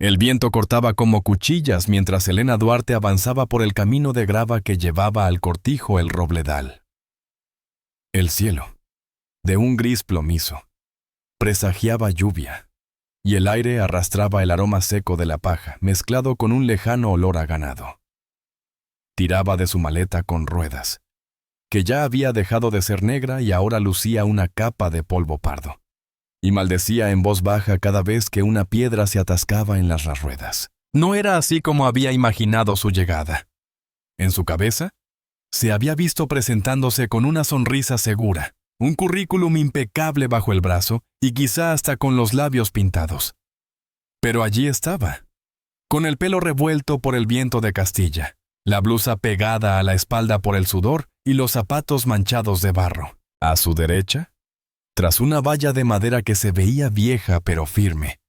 El viento cortaba como cuchillas mientras Elena Duarte avanzaba por el camino de grava que llevaba al cortijo El Robledal. El cielo, de un gris plomizo, presagiaba lluvia, y el aire arrastraba el aroma seco de la paja, mezclado con un lejano olor a ganado. Tiraba de su maleta con ruedas, que ya había dejado de ser negra y ahora lucía una capa de polvo pardo, y maldecía en voz baja cada vez que una piedra se atascaba en las ruedas. No era así como había imaginado su llegada. En su cabeza, se había visto presentándose con una sonrisa segura, un currículum impecable bajo el brazo y quizá hasta con los labios pintados. Pero allí estaba, con el pelo revuelto por el viento de Castilla, la blusa pegada a la espalda por el sudor y los zapatos manchados de barro. A su derecha, tras una valla de madera que se veía vieja pero firme,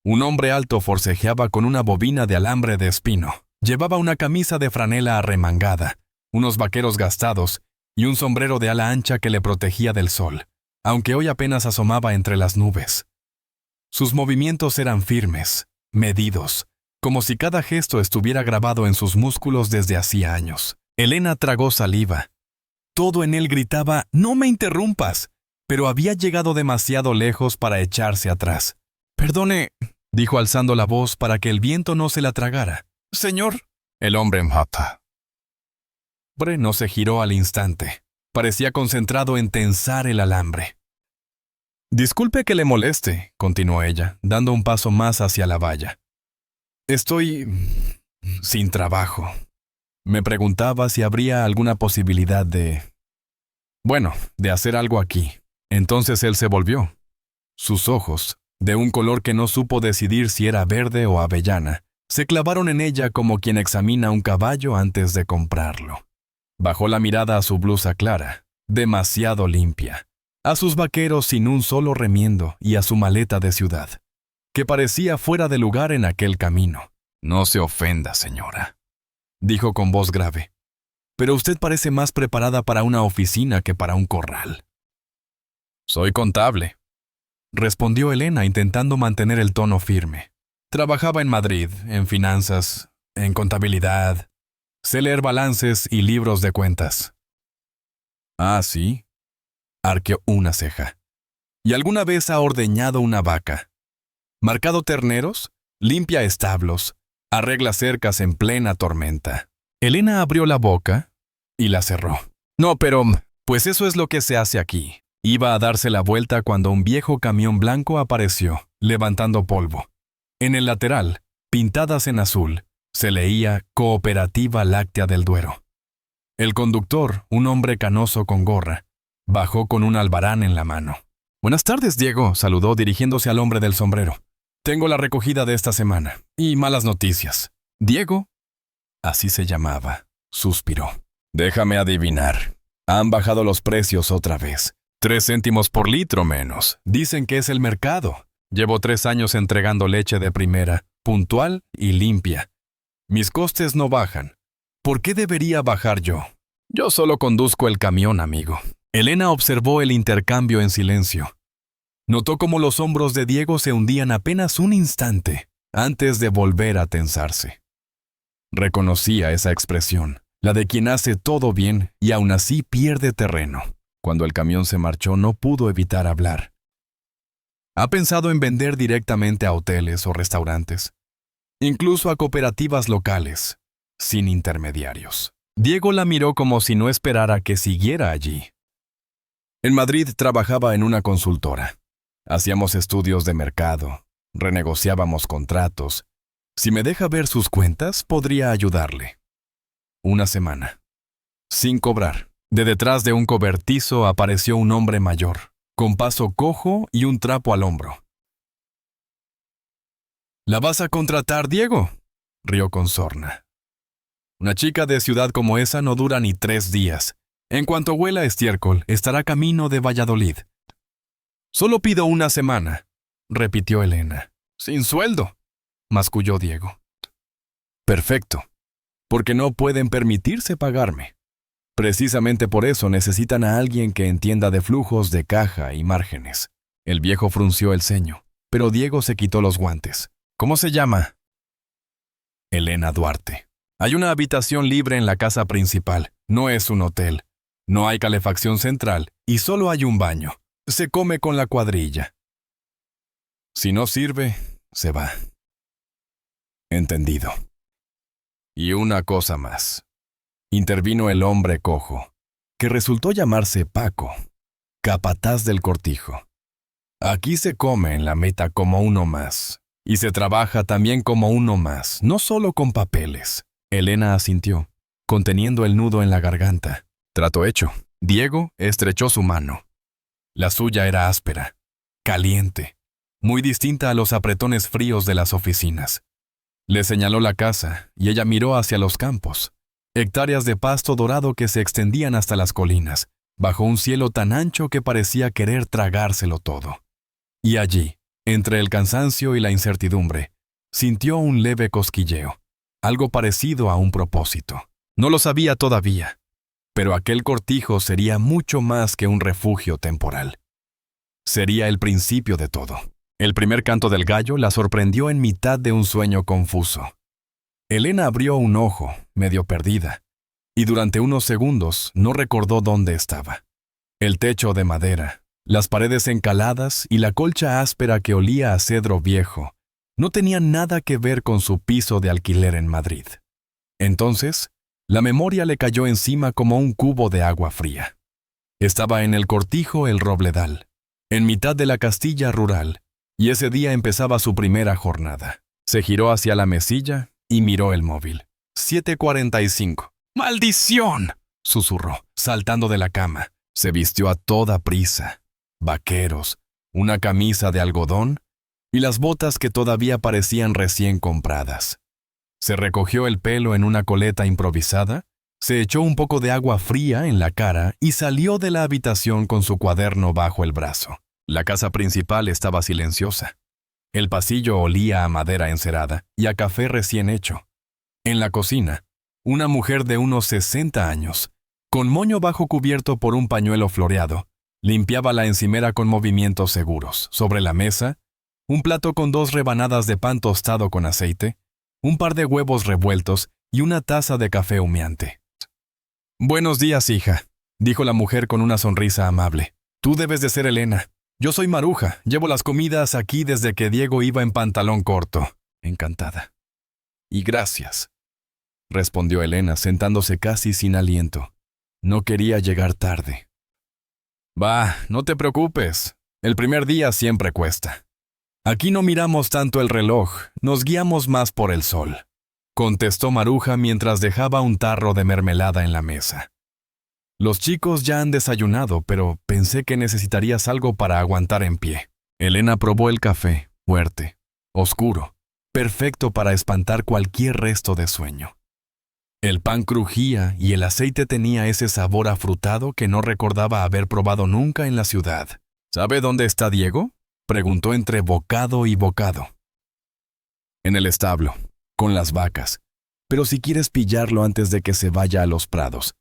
un hombre alto forcejeaba con una bobina de alambre de espino. Llevaba una camisa de franela arremangada, unos vaqueros gastados y un sombrero de ala ancha que le protegía del sol, aunque hoy apenas asomaba entre las nubes. Sus movimientos eran firmes, medidos, como si cada gesto estuviera grabado en sus músculos desde hacía años. Elena tragó saliva. Todo en él gritaba, «¡No me interrumpas!», pero había llegado demasiado lejos para echarse atrás. «Perdone», dijo alzando la voz para que el viento no se la tragara. «Señor». El hombre mata. El hombre no se giró al instante. Parecía concentrado en tensar el alambre. «Disculpe que le moleste», continuó ella, dando un paso más hacia la valla. «Estoy sin trabajo. Me preguntaba si habría alguna posibilidad de hacer algo aquí». Entonces él se volvió. Sus ojos, de un color que no supo decidir si era verde o avellana, se clavaron en ella como quien examina un caballo antes de comprarlo. Bajó la mirada a su blusa clara, demasiado limpia, a sus vaqueros sin un solo remiendo y a su maleta de ciudad, que parecía fuera de lugar en aquel camino. «No se ofenda, señora», dijo con voz grave, «pero usted parece más preparada para una oficina que para un corral». «Soy contable», respondió Elena intentando mantener el tono firme. «Trabajaba en Madrid, en finanzas, en contabilidad. Sé leer balances y libros de cuentas». «Ah, ¿sí?», arqueó una ceja. «¿Y alguna vez ha ordeñado una vaca? Marcado terneros? Limpia establos. Arregla cercas en plena tormenta». Elena abrió la boca y la cerró. «No, pero, pues eso es lo que se hace aquí». Iba a darse la vuelta cuando un viejo camión blanco apareció, levantando polvo. En el lateral, pintadas en azul, se leía Cooperativa Láctea del Duero. El conductor, un hombre canoso con gorra, bajó con un albarán en la mano. «Buenas tardes, Diego», saludó dirigiéndose al hombre del sombrero. «Tengo la recogida de esta semana, y malas noticias». Diego, así se llamaba, suspiró. «Déjame adivinar. Han bajado los precios otra vez. 3 céntimos por litro menos. Dicen que es el mercado. Llevo 3 años entregando leche de primera, puntual y limpia. Mis costes no bajan. ¿Por qué debería bajar yo? Yo solo conduzco el camión, amigo». Elena observó el intercambio en silencio. Notó cómo los hombros de Diego se hundían apenas un instante antes de volver a tensarse. Reconocía esa expresión, la de quien hace todo bien y aún así pierde terreno. Cuando el camión se marchó, no pudo evitar hablar. ¿Ha pensado en vender directamente a hoteles o restaurantes? Incluso a cooperativas locales, sin intermediarios. Diego la miró como si no esperara que siguiera allí. En Madrid trabajaba en una consultora. Hacíamos estudios de mercado, renegociábamos contratos. Si me deja ver sus cuentas, podría ayudarle. Una semana. Sin cobrar. De detrás de un cobertizo apareció un hombre mayor, con paso cojo y un trapo al hombro. «¿La vas a contratar, Diego?», rió con sorna. «Una chica de ciudad como esa no dura ni 3 días. En cuanto huela a estiércol, estará camino de Valladolid». «Solo pido una semana», repitió Elena. «Sin sueldo», masculló Diego. «Perfecto, porque no pueden permitirse pagarme. Precisamente por eso necesitan a alguien que entienda de flujos de caja y márgenes». El viejo frunció el ceño, pero Diego se quitó los guantes. «¿Cómo se llama?», Elena Duarte. Hay una habitación libre en la casa principal. No es un hotel. No hay calefacción central y solo hay un baño. Se come con la cuadrilla. Si no sirve, se va. Entendido. Y una cosa más. Intervino el hombre cojo, que resultó llamarse Paco, capataz del cortijo. Aquí se come en la meta como uno más, y se trabaja también como uno más, no solo con papeles. Elena asintió, conteniendo el nudo en la garganta. Trato hecho. Diego estrechó su mano. La suya era áspera, caliente, muy distinta a los apretones fríos de las oficinas. Le señaló la casa y ella miró hacia los campos, hectáreas de pasto dorado que se extendían hasta las colinas, bajo un cielo tan ancho que parecía querer tragárselo todo. Y allí, entre el cansancio y la incertidumbre, sintió un leve cosquilleo, algo parecido a un propósito. No lo sabía todavía, pero aquel cortijo sería mucho más que un refugio temporal. Sería el principio de todo. El primer canto del gallo la sorprendió en mitad de un sueño confuso. Elena abrió un ojo, medio perdida, y durante unos segundos no recordó dónde estaba. El techo de madera, las paredes encaladas y la colcha áspera que olía a cedro viejo no tenían nada que ver con su piso de alquiler en Madrid. Entonces, la memoria le cayó encima como un cubo de agua fría. Estaba en el cortijo El Robledal, en mitad de la Castilla rural, y ese día empezaba su primera jornada. Se giró hacia la mesilla y miró el móvil. 7:45. ¡Maldición!, susurró, saltando de la cama. Se vistió a toda prisa. Vaqueros, una camisa de algodón y las botas que todavía parecían recién compradas. Se recogió el pelo en una coleta improvisada, se echó un poco de agua fría en la cara y salió de la habitación con su cuaderno bajo el brazo. La casa principal estaba silenciosa. El pasillo olía a madera encerada y a café recién hecho. En la cocina, una mujer de unos 60 años, con moño bajo cubierto por un pañuelo floreado, limpiaba la encimera con movimientos seguros. Sobre la mesa, un plato con 2 rebanadas de pan tostado con aceite, un par de huevos revueltos y una taza de café humeante. «Buenos días, hija», dijo la mujer con una sonrisa amable. «Tú debes de ser Elena. Yo soy Maruja. Llevo las comidas aquí desde que Diego iba en pantalón corto». «Encantada». «Y gracias», respondió Elena, sentándose casi sin aliento. No quería llegar tarde. «Va, no te preocupes. El primer día siempre cuesta. Aquí no miramos tanto el reloj, nos guiamos más por el sol», contestó Maruja mientras dejaba un tarro de mermelada en la mesa. «Los chicos ya han desayunado, pero pensé que necesitarías algo para aguantar en pie». Elena probó el café, fuerte, oscuro, perfecto para espantar cualquier resto de sueño. El pan crujía y el aceite tenía ese sabor afrutado que no recordaba haber probado nunca en la ciudad. «¿Sabe dónde está Diego?», preguntó entre bocado y bocado. «En el establo, con las vacas. Pero si quieres pillarlo antes de que se vaya a los prados,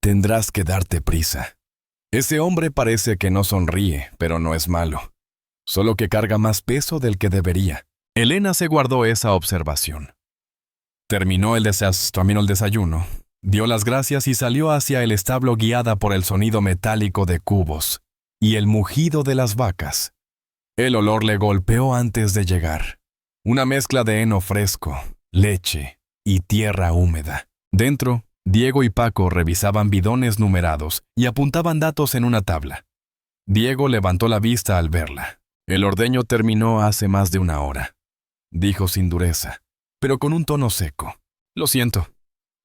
tendrás que darte prisa. Ese hombre parece que no sonríe, pero no es malo. Solo que carga más peso del que debería». Elena se guardó esa observación. Terminó el desayuno, dio las gracias y salió hacia el establo guiada por el sonido metálico de cubos y el mugido de las vacas. El olor le golpeó antes de llegar. Una mezcla de heno fresco, leche y tierra húmeda. Dentro, Diego y Paco revisaban bidones numerados y apuntaban datos en una tabla. Diego levantó la vista al verla. «El ordeño terminó hace más de 1 hora», dijo sin dureza, pero con un tono seco. «Lo siento,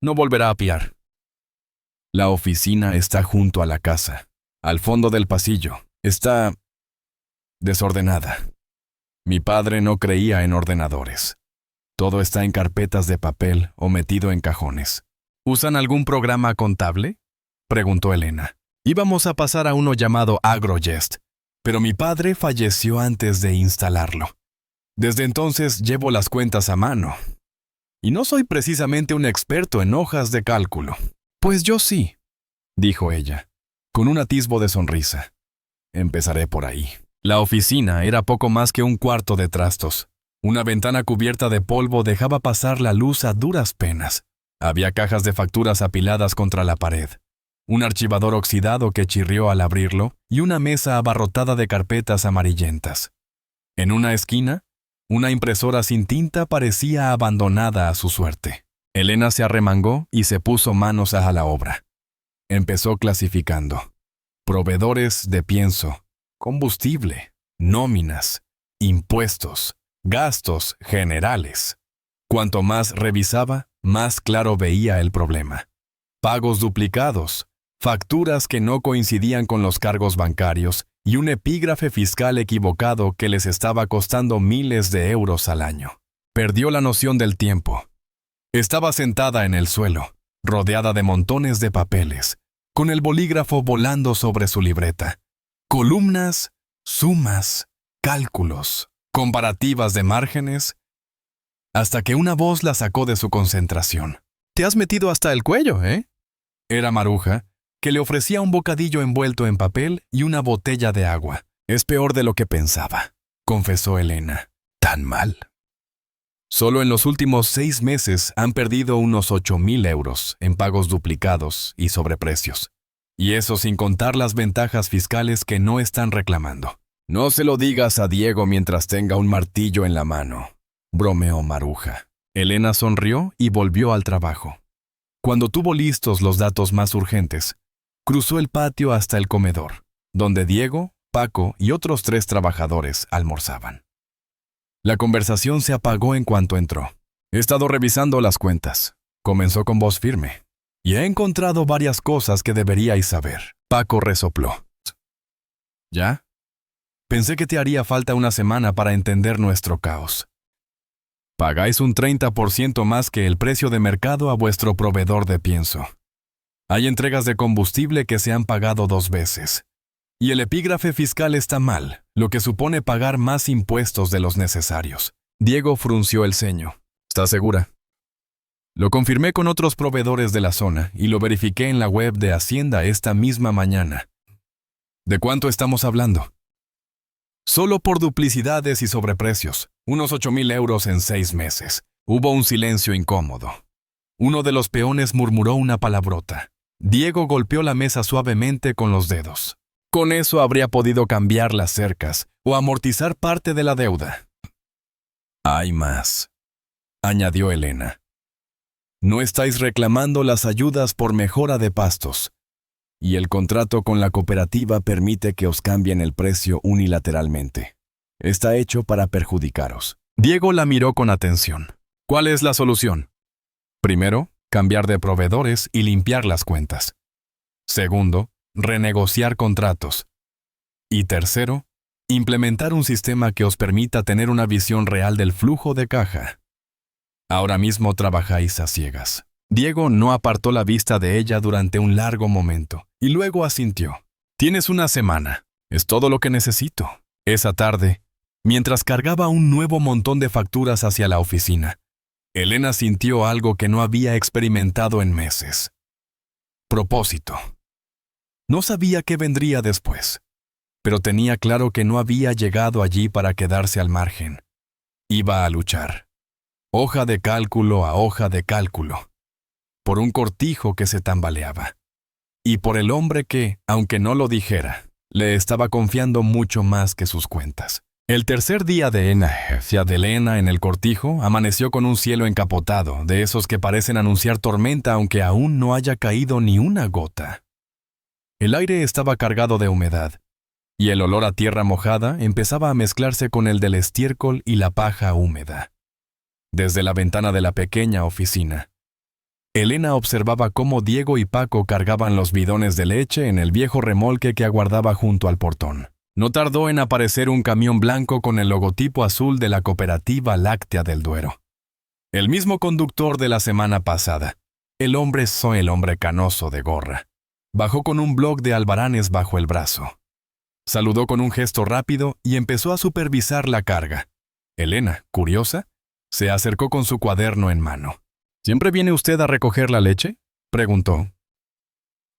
no volverá a piar». La oficina está junto a la casa, al fondo del pasillo. Está desordenada. Mi padre no creía en ordenadores. Todo está en carpetas de papel o metido en cajones. «¿Usan algún programa contable?», preguntó Elena. «Íbamos a pasar a uno llamado AgroYest, pero mi padre falleció antes de instalarlo. Desde entonces llevo las cuentas a mano. Y no soy precisamente un experto en hojas de cálculo». «Pues yo sí», dijo ella, con un atisbo de sonrisa. «Empezaré por ahí». La oficina era poco más que un cuarto de trastos, Una ventana cubierta de polvo dejaba pasar la luz a duras penas. Había cajas de facturas apiladas contra la pared, un archivador oxidado que chirrió al abrirlo y una mesa abarrotada de carpetas amarillentas. En una esquina, una impresora sin tinta parecía abandonada a su suerte. Elena se arremangó y se puso manos a la obra. Empezó clasificando: proveedores de pienso, combustible, nóminas, impuestos, gastos generales. Cuanto más revisaba, más claro veía el problema. Pagos duplicados, facturas que no coincidían con los cargos bancarios y un epígrafe fiscal equivocado que les estaba costando miles de euros al año. Perdió la noción del tiempo. Estaba sentada en el suelo, rodeada de montones de papeles, con el bolígrafo volando sobre su libreta. Columnas, sumas, cálculos, comparativas de márgenes, hasta que una voz la sacó de su concentración. «Te has metido hasta el cuello, ¿eh?». Era Maruja, que le ofrecía un bocadillo envuelto en papel y una botella de agua. «Es peor de lo que pensaba», confesó Elena. «¿Tan mal?». Solo en los últimos 6 meses han perdido unos 8.000 euros en pagos duplicados y sobreprecios. Y eso sin contar las ventajas fiscales que no están reclamando. «No se lo digas a Diego mientras tenga un martillo en la mano», bromeó Maruja. Elena sonrió y volvió al trabajo. Cuando tuvo listos los datos más urgentes, cruzó el patio hasta el comedor, donde Diego, Paco y otros 3 trabajadores almorzaban. La conversación se apagó en cuanto entró. «He estado revisando las cuentas», comenzó con voz firme, «y he encontrado varias cosas que deberíais saber». Paco resopló. «¿Ya? Pensé que te haría falta una semana para entender nuestro caos. Pagáis un 30% más que el precio de mercado a vuestro proveedor de pienso. Hay entregas de combustible que se han pagado 2 veces. Y el epígrafe fiscal está mal, lo que supone pagar más impuestos de los necesarios». Diego frunció el ceño. «¿Estás segura?». «Lo confirmé con otros proveedores de la zona y lo verifiqué en la web de Hacienda esta misma mañana». «¿De cuánto estamos hablando?». «Solo por duplicidades y sobreprecios, unos 8.000 euros en 6 meses». Hubo un silencio incómodo. Uno de los peones murmuró una palabrota. Diego golpeó la mesa suavemente con los dedos. Con eso habría podido cambiar las cercas o amortizar parte de la deuda. «Hay más», añadió Elena. «No estáis reclamando las ayudas por mejora de pastos. Y el contrato con la cooperativa permite que os cambien el precio unilateralmente. Está hecho para perjudicaros». Diego la miró con atención. «¿Cuál es la solución?». «Primero, cambiar de proveedores y limpiar las cuentas. Segundo, renegociar contratos. Y tercero, implementar un sistema que os permita tener una visión real del flujo de caja. Ahora mismo trabajáis a ciegas». Diego no apartó la vista de ella durante un largo momento, y luego asintió. «Tienes una semana. Es todo lo que necesito». Esa tarde, mientras cargaba un nuevo montón de facturas hacia la oficina, Elena sintió algo que no había experimentado en meses. Propósito. No sabía qué vendría después, pero tenía claro que no había llegado allí para quedarse al margen. Iba a luchar. Hoja de cálculo a hoja de cálculo. Por un cortijo que se tambaleaba. Y por el hombre que, aunque no lo dijera, le estaba confiando mucho más que sus cuentas. El tercer día de Elena en el cortijo amaneció con un cielo encapotado, de esos que parecen anunciar tormenta aunque aún no haya caído ni una gota. El aire estaba cargado de humedad, y el olor a tierra mojada empezaba a mezclarse con el del estiércol y la paja húmeda. Desde la ventana de la pequeña oficina, Elena observaba cómo Diego y Paco cargaban los bidones de leche en el viejo remolque que aguardaba junto al portón. No tardó en aparecer un camión blanco con el logotipo azul de la Cooperativa Láctea del Duero. El mismo conductor de la semana pasada, el hombre canoso de gorra. Bajó con un bloc de albaranes bajo el brazo. Saludó con un gesto rápido y empezó a supervisar la carga. Elena, curiosa, se acercó con su cuaderno en mano. «¿Siempre viene usted a recoger la leche?», preguntó.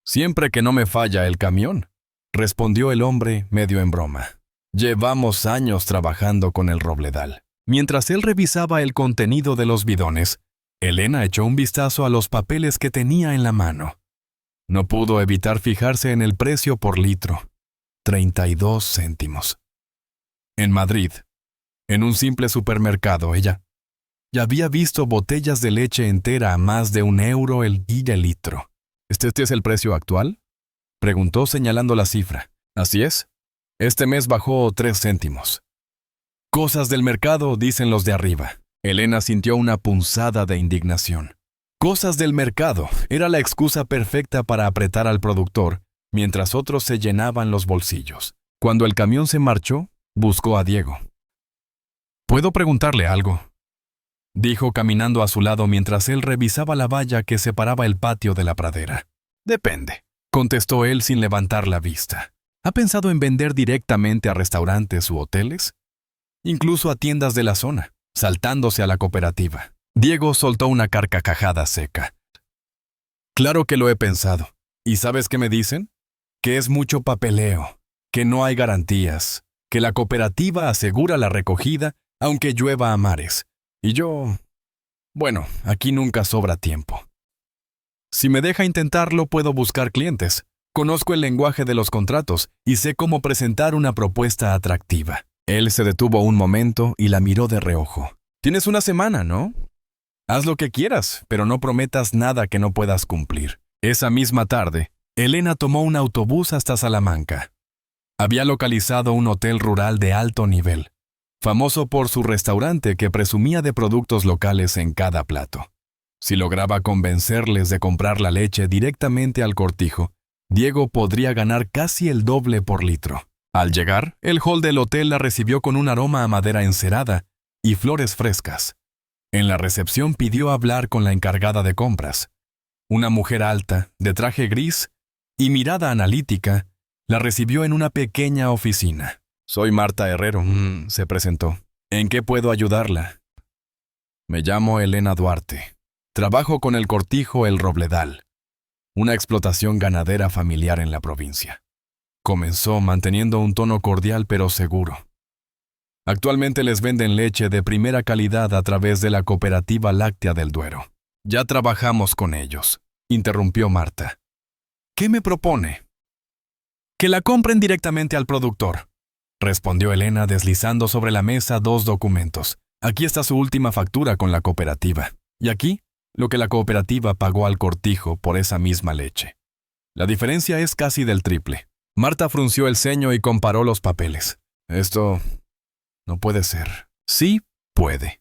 «Siempre que no me falla el camión», respondió el hombre medio en broma. «Llevamos años trabajando con el Robledal. Mientras él revisaba el contenido de los bidones, Elena echó un vistazo a los papeles que tenía en la mano. No pudo evitar fijarse en el precio por litro: 32 céntimos. En Madrid, en un simple supermercado, ella ya había visto botellas de leche entera a más de €1 el litro. ¿Este es el precio actual?, preguntó señalando la cifra. Así es. Este mes bajó 3 céntimos. Cosas del mercado, dicen los de arriba. Elena sintió una punzada de indignación. Cosas del mercado era la excusa perfecta para apretar al productor, mientras otros se llenaban los bolsillos. Cuando el camión se marchó, buscó a Diego. «¿Puedo preguntarle algo?», dijo caminando a su lado mientras él revisaba la valla que separaba el patio de la pradera. «Depende», contestó él sin levantar la vista. ¿Ha pensado en vender directamente a restaurantes u hoteles? Incluso a tiendas de la zona, saltándose a la cooperativa. Diego soltó una carcajada seca. «Claro que lo he pensado. ¿Y sabes qué me dicen? Que es mucho papeleo, que no hay garantías, que la cooperativa asegura la recogida aunque llueva a mares. Y yo... bueno, aquí nunca sobra tiempo. Si me deja intentarlo, puedo buscar clientes. Conozco el lenguaje de los contratos y sé cómo presentar una propuesta atractiva». Él se detuvo un momento y la miró de reojo. «Tienes una semana, ¿no? Haz lo que quieras, pero no prometas nada que no puedas cumplir». Esa misma tarde, Elena tomó un autobús hasta Salamanca. Había localizado un hotel rural de alto nivel, famoso por su restaurante que presumía de productos locales en cada plato. Si lograba convencerles de comprar la leche directamente al cortijo, Diego podría ganar casi el doble por litro. Al llegar, el hall del hotel la recibió con un aroma a madera encerada y flores frescas. En la recepción pidió hablar con la encargada de compras. Una mujer alta, de traje gris y mirada analítica, la recibió en una pequeña oficina. «Soy Marta Herrero», se presentó. «¿En qué puedo ayudarla?» «Me llamo Elena Duarte. Trabajo con el cortijo El Robledal, una explotación ganadera familiar en la provincia», comenzó manteniendo un tono cordial pero seguro. «Actualmente les venden leche de primera calidad a través de la Cooperativa Láctea del Duero». «Ya trabajamos con ellos», interrumpió Marta. «¿Qué me propone?» «Que la compren directamente al productor», respondió Elena deslizando sobre la mesa 2 documentos. «Aquí está su última factura con la cooperativa. Y aquí, lo que la cooperativa pagó al cortijo por esa misma leche. La diferencia es casi del triple». Marta frunció el ceño y comparó los papeles. «Esto no puede ser». «Sí, puede.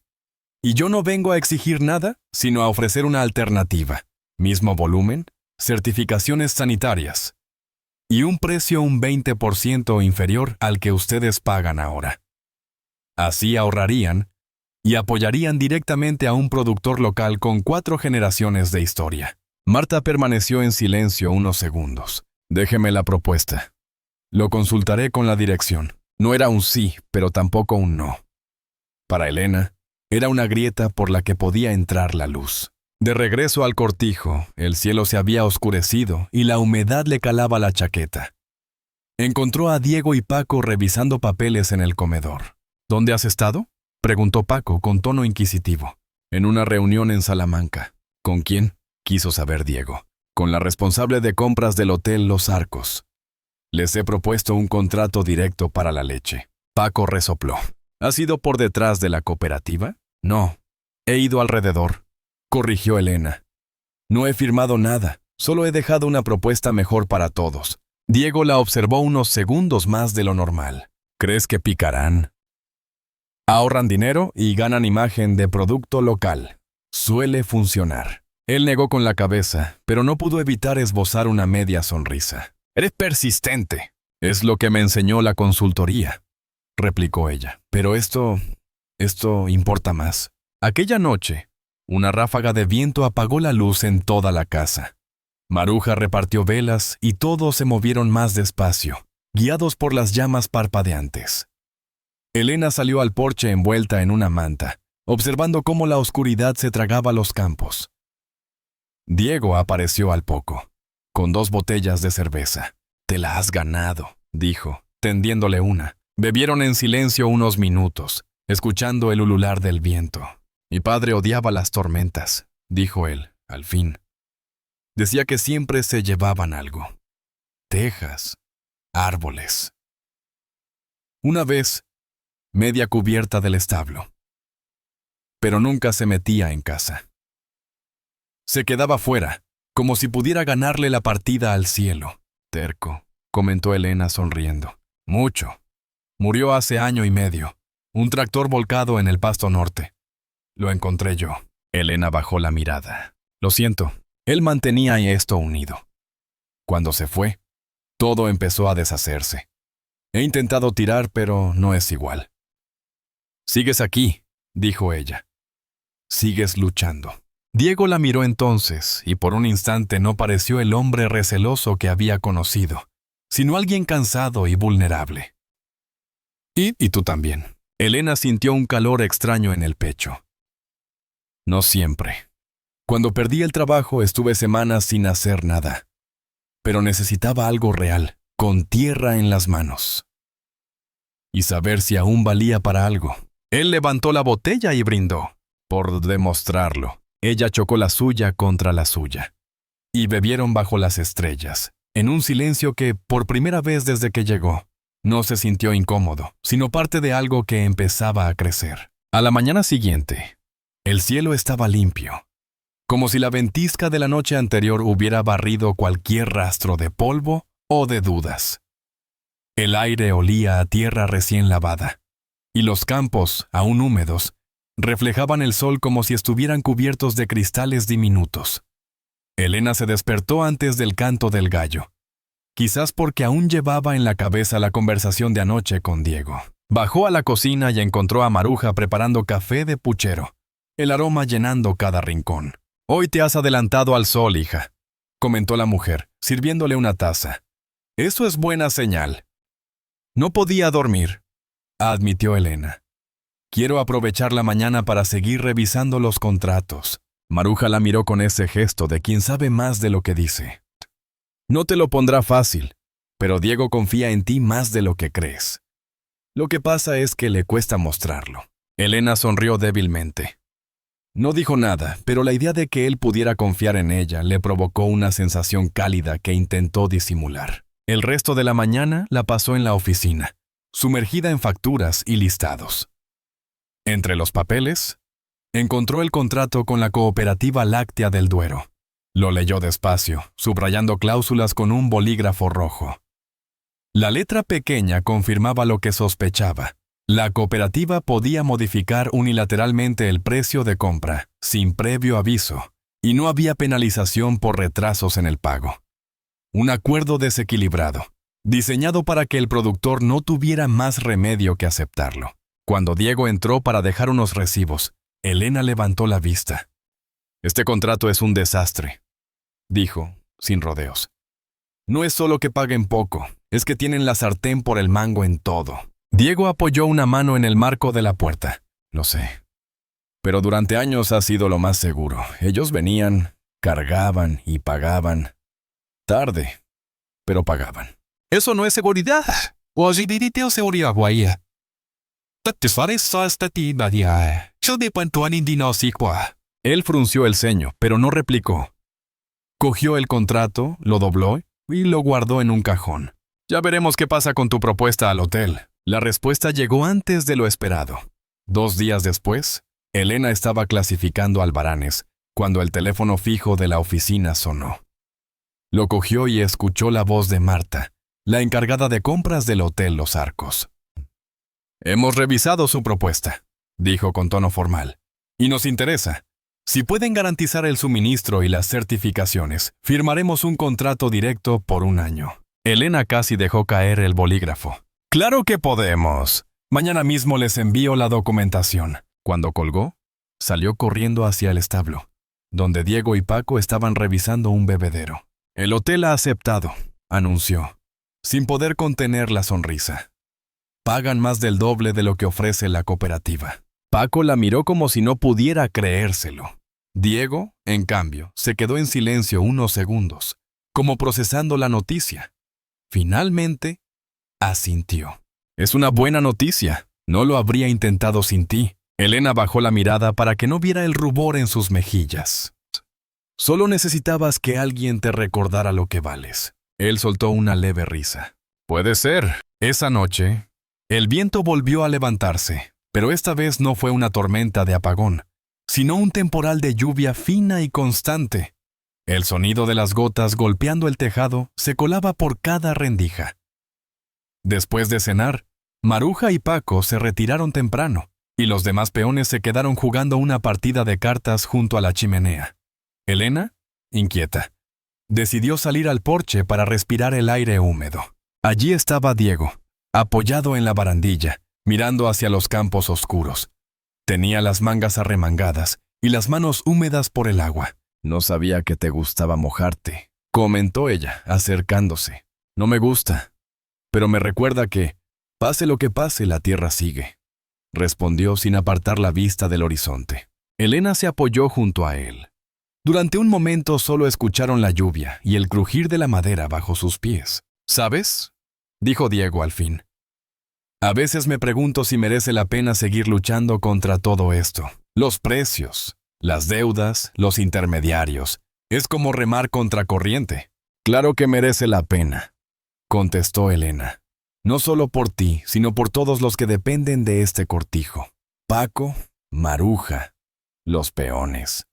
Y yo no vengo a exigir nada, sino a ofrecer una alternativa. Mismo volumen, certificaciones sanitarias y un precio un 20% inferior al que ustedes pagan ahora. Así ahorrarían y apoyarían directamente a un productor local con 4 generaciones de historia». Marta permaneció en silencio unos segundos. «Déjeme la propuesta. Lo consultaré con la dirección». No era un sí, pero tampoco un no. Para Elena, era una grieta por la que podía entrar la luz. De regreso al cortijo, el cielo se había oscurecido y la humedad le calaba la chaqueta. Encontró a Diego y Paco revisando papeles en el comedor. «¿Dónde has estado?», preguntó Paco con tono inquisitivo. «En una reunión en Salamanca». «¿Con quién?», quiso saber Diego. «Con la responsable de compras del Hotel Los Arcos. Les he propuesto un contrato directo para la leche». Paco resopló. «¿Has ido por detrás de la cooperativa?» «No, he ido alrededor», corrigió Elena. «No he firmado nada, solo he dejado una propuesta mejor para todos». Diego la observó unos segundos más de lo normal. «¿Crees que picarán?» «Ahorran dinero y ganan imagen de producto local. Suele funcionar». Él negó con la cabeza, pero no pudo evitar esbozar una media sonrisa. «Eres persistente». «Es lo que me enseñó la consultoría», replicó ella. «Pero esto importa más». Aquella noche, una ráfaga de viento apagó la luz en toda la casa. Maruja repartió velas y todos se movieron más despacio, guiados por las llamas parpadeantes. Elena salió al porche envuelta en una manta, observando cómo la oscuridad se tragaba los campos. Diego apareció al poco, con 2 botellas de cerveza. «Te la has ganado», dijo, tendiéndole una. Bebieron en silencio unos minutos. escuchando el ulular del viento. Mi padre odiaba las tormentas, dijo él, al fin. Decía que siempre se llevaban algo. Tejas, árboles. Una vez, media cubierta del establo. Pero nunca se metía en casa. Se quedaba fuera, como si pudiera ganarle la partida al cielo. Terco, comentó Elena sonriendo. Mucho. Murió hace 1 año y medio. Un tractor volcado en el Pasto Norte. Lo encontré yo. Elena bajó la mirada. Lo siento, él mantenía esto unido. Cuando se fue, todo empezó a deshacerse. He intentado tirar, pero no es igual. Sigues aquí, dijo ella. Sigues luchando. Diego la miró entonces, y por un instante no pareció el hombre receloso que había conocido, sino alguien cansado y vulnerable. Y tú también. Elena sintió un calor extraño en el pecho. No siempre. Cuando perdí el trabajo estuve semanas sin hacer nada. Pero necesitaba algo real, con tierra en las manos. Y saber si aún valía para algo. Él levantó la botella y brindó. Por demostrarlo, ella chocó la suya contra la suya. Y bebieron bajo las estrellas, en un silencio que, por primera vez desde que llegó, no se sintió incómodo, sino parte de algo que empezaba a crecer. A la mañana siguiente, el cielo estaba limpio, como si la ventisca de la noche anterior hubiera barrido cualquier rastro de polvo o de dudas. El aire olía a tierra recién lavada, y los campos, aún húmedos, reflejaban el sol como si estuvieran cubiertos de cristales diminutos. Elena se despertó antes del canto del gallo, quizás porque aún llevaba en la cabeza la conversación de anoche con Diego. Bajó a la cocina y encontró a Maruja preparando café de puchero, el aroma llenando cada rincón. «Hoy te has adelantado al sol, hija», comentó la mujer, sirviéndole una taza. «Eso es buena señal». «No podía dormir», admitió Elena. «Quiero aprovechar la mañana para seguir revisando los contratos». Maruja la miró con ese gesto de quien sabe más de lo que dice. «No te lo pondrá fácil, pero Diego confía en ti más de lo que crees. Lo que pasa es que le cuesta mostrarlo». Elena sonrió débilmente. No dijo nada, pero la idea de que él pudiera confiar en ella le provocó una sensación cálida que intentó disimular. El resto de la mañana la pasó en la oficina, sumergida en facturas y listados. Entre los papeles, encontró el contrato con la Cooperativa Láctea del Duero. Lo leyó despacio, subrayando cláusulas con un bolígrafo rojo. La letra pequeña confirmaba lo que sospechaba. La cooperativa podía modificar unilateralmente el precio de compra, sin previo aviso, y no había penalización por retrasos en el pago. Un acuerdo desequilibrado, diseñado para que el productor no tuviera más remedio que aceptarlo. Cuando Diego entró para dejar unos recibos, Elena levantó la vista. «Este contrato es un desastre», dijo, sin rodeos. «No es solo que paguen poco, es que tienen la sartén por el mango en todo». Diego apoyó una mano en el marco de la puerta. «Lo sé. Pero durante años ha sido lo más seguro. Ellos venían, cargaban y pagaban. Tarde, pero pagaban». «Eso no es seguridad. O seguridad, güey. Él frunció el ceño, pero no replicó. Cogió el contrato, lo dobló y lo guardó en un cajón. «Ya veremos qué pasa con tu propuesta al hotel». La respuesta llegó antes de lo esperado. 2 días después, Elena estaba clasificando albaranes cuando el teléfono fijo de la oficina sonó. Lo cogió y escuchó la voz de Marta, la encargada de compras del Hotel Los Arcos. «Hemos revisado su propuesta», dijo con tono formal, «y nos interesa. Si pueden garantizar el suministro y las certificaciones, firmaremos un contrato directo por 1 año». Elena casi dejó caer el bolígrafo. «Claro que podemos. Mañana mismo les envío la documentación». Cuando colgó, salió corriendo hacia el establo, donde Diego y Paco estaban revisando un bebedero. «El hotel ha aceptado», anunció, sin poder contener la sonrisa. «Pagan más del doble de lo que ofrece la cooperativa». Paco la miró como si no pudiera creérselo. Diego, en cambio, se quedó en silencio unos segundos, como procesando la noticia. Finalmente, asintió. «Es una buena noticia», No lo habría intentado sin ti. Elena bajó la mirada para que no viera el rubor en sus mejillas. Solo necesitabas que alguien te recordara lo que vales. Él soltó una leve risa. Puede ser. Esa noche, el viento volvió a levantarse, pero esta vez no fue una tormenta de apagón, sino un temporal de lluvia fina y constante. El sonido de las gotas golpeando el tejado se colaba por cada rendija. Después de cenar, Maruja y Paco se retiraron temprano, y los demás peones se quedaron jugando una partida de cartas junto a la chimenea. Elena, inquieta, decidió salir al porche para respirar el aire húmedo. Allí estaba Diego, apoyado en la barandilla, mirando hacia los campos oscuros. Tenía las mangas arremangadas y las manos húmedas por el agua. No sabía que te gustaba mojarte, comentó ella, acercándose. No me gusta, pero me recuerda que, pase lo que pase, la tierra sigue, respondió sin apartar la vista del horizonte. Elena se apoyó junto a él. Durante un momento solo escucharon la lluvia y el crujir de la madera bajo sus pies. ¿Sabes?, dijo Diego al fin. A veces me pregunto si merece la pena seguir luchando contra todo esto. Los precios, las deudas, los intermediarios. Es como remar contra corriente. Claro que merece la pena, contestó Elena. No solo por ti, sino por todos los que dependen de este cortijo. Paco, Maruja, los peones.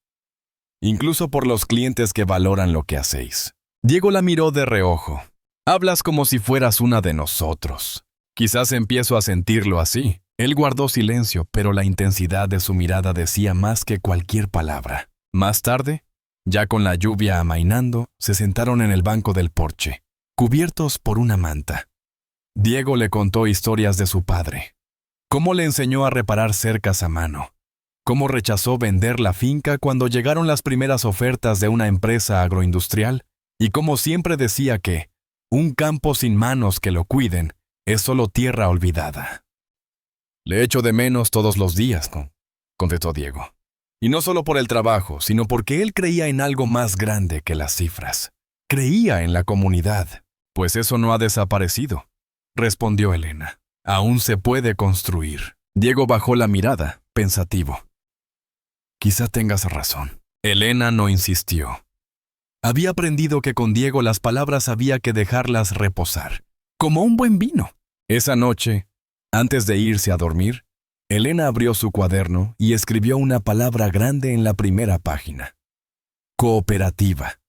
Incluso por los clientes que valoran lo que hacéis. Diego la miró de reojo. Hablas como si fueras una de nosotros. Quizás empiezo a sentirlo así. Él guardó silencio, pero la intensidad de su mirada decía más que cualquier palabra. Más tarde, ya con la lluvia amainando, se sentaron en el banco del porche, cubiertos por una manta. Diego le contó historias de su padre. Cómo le enseñó a reparar cercas a mano. Cómo rechazó vender la finca cuando llegaron las primeras ofertas de una empresa agroindustrial y cómo siempre decía que un campo sin manos que lo cuiden es solo tierra olvidada. Le echo de menos todos los días, contestó Diego. Y no solo por el trabajo, sino porque él creía en algo más grande que las cifras. Creía en la comunidad. Pues eso no ha desaparecido, respondió Elena. Aún se puede construir. Diego bajó la mirada, pensativo. Quizá tengas razón. Elena no insistió. Había aprendido que con Diego las palabras había que dejarlas reposar, como un buen vino. Esa noche, antes de irse a dormir, Elena abrió su cuaderno y escribió una palabra grande en la primera página. Cooperativa.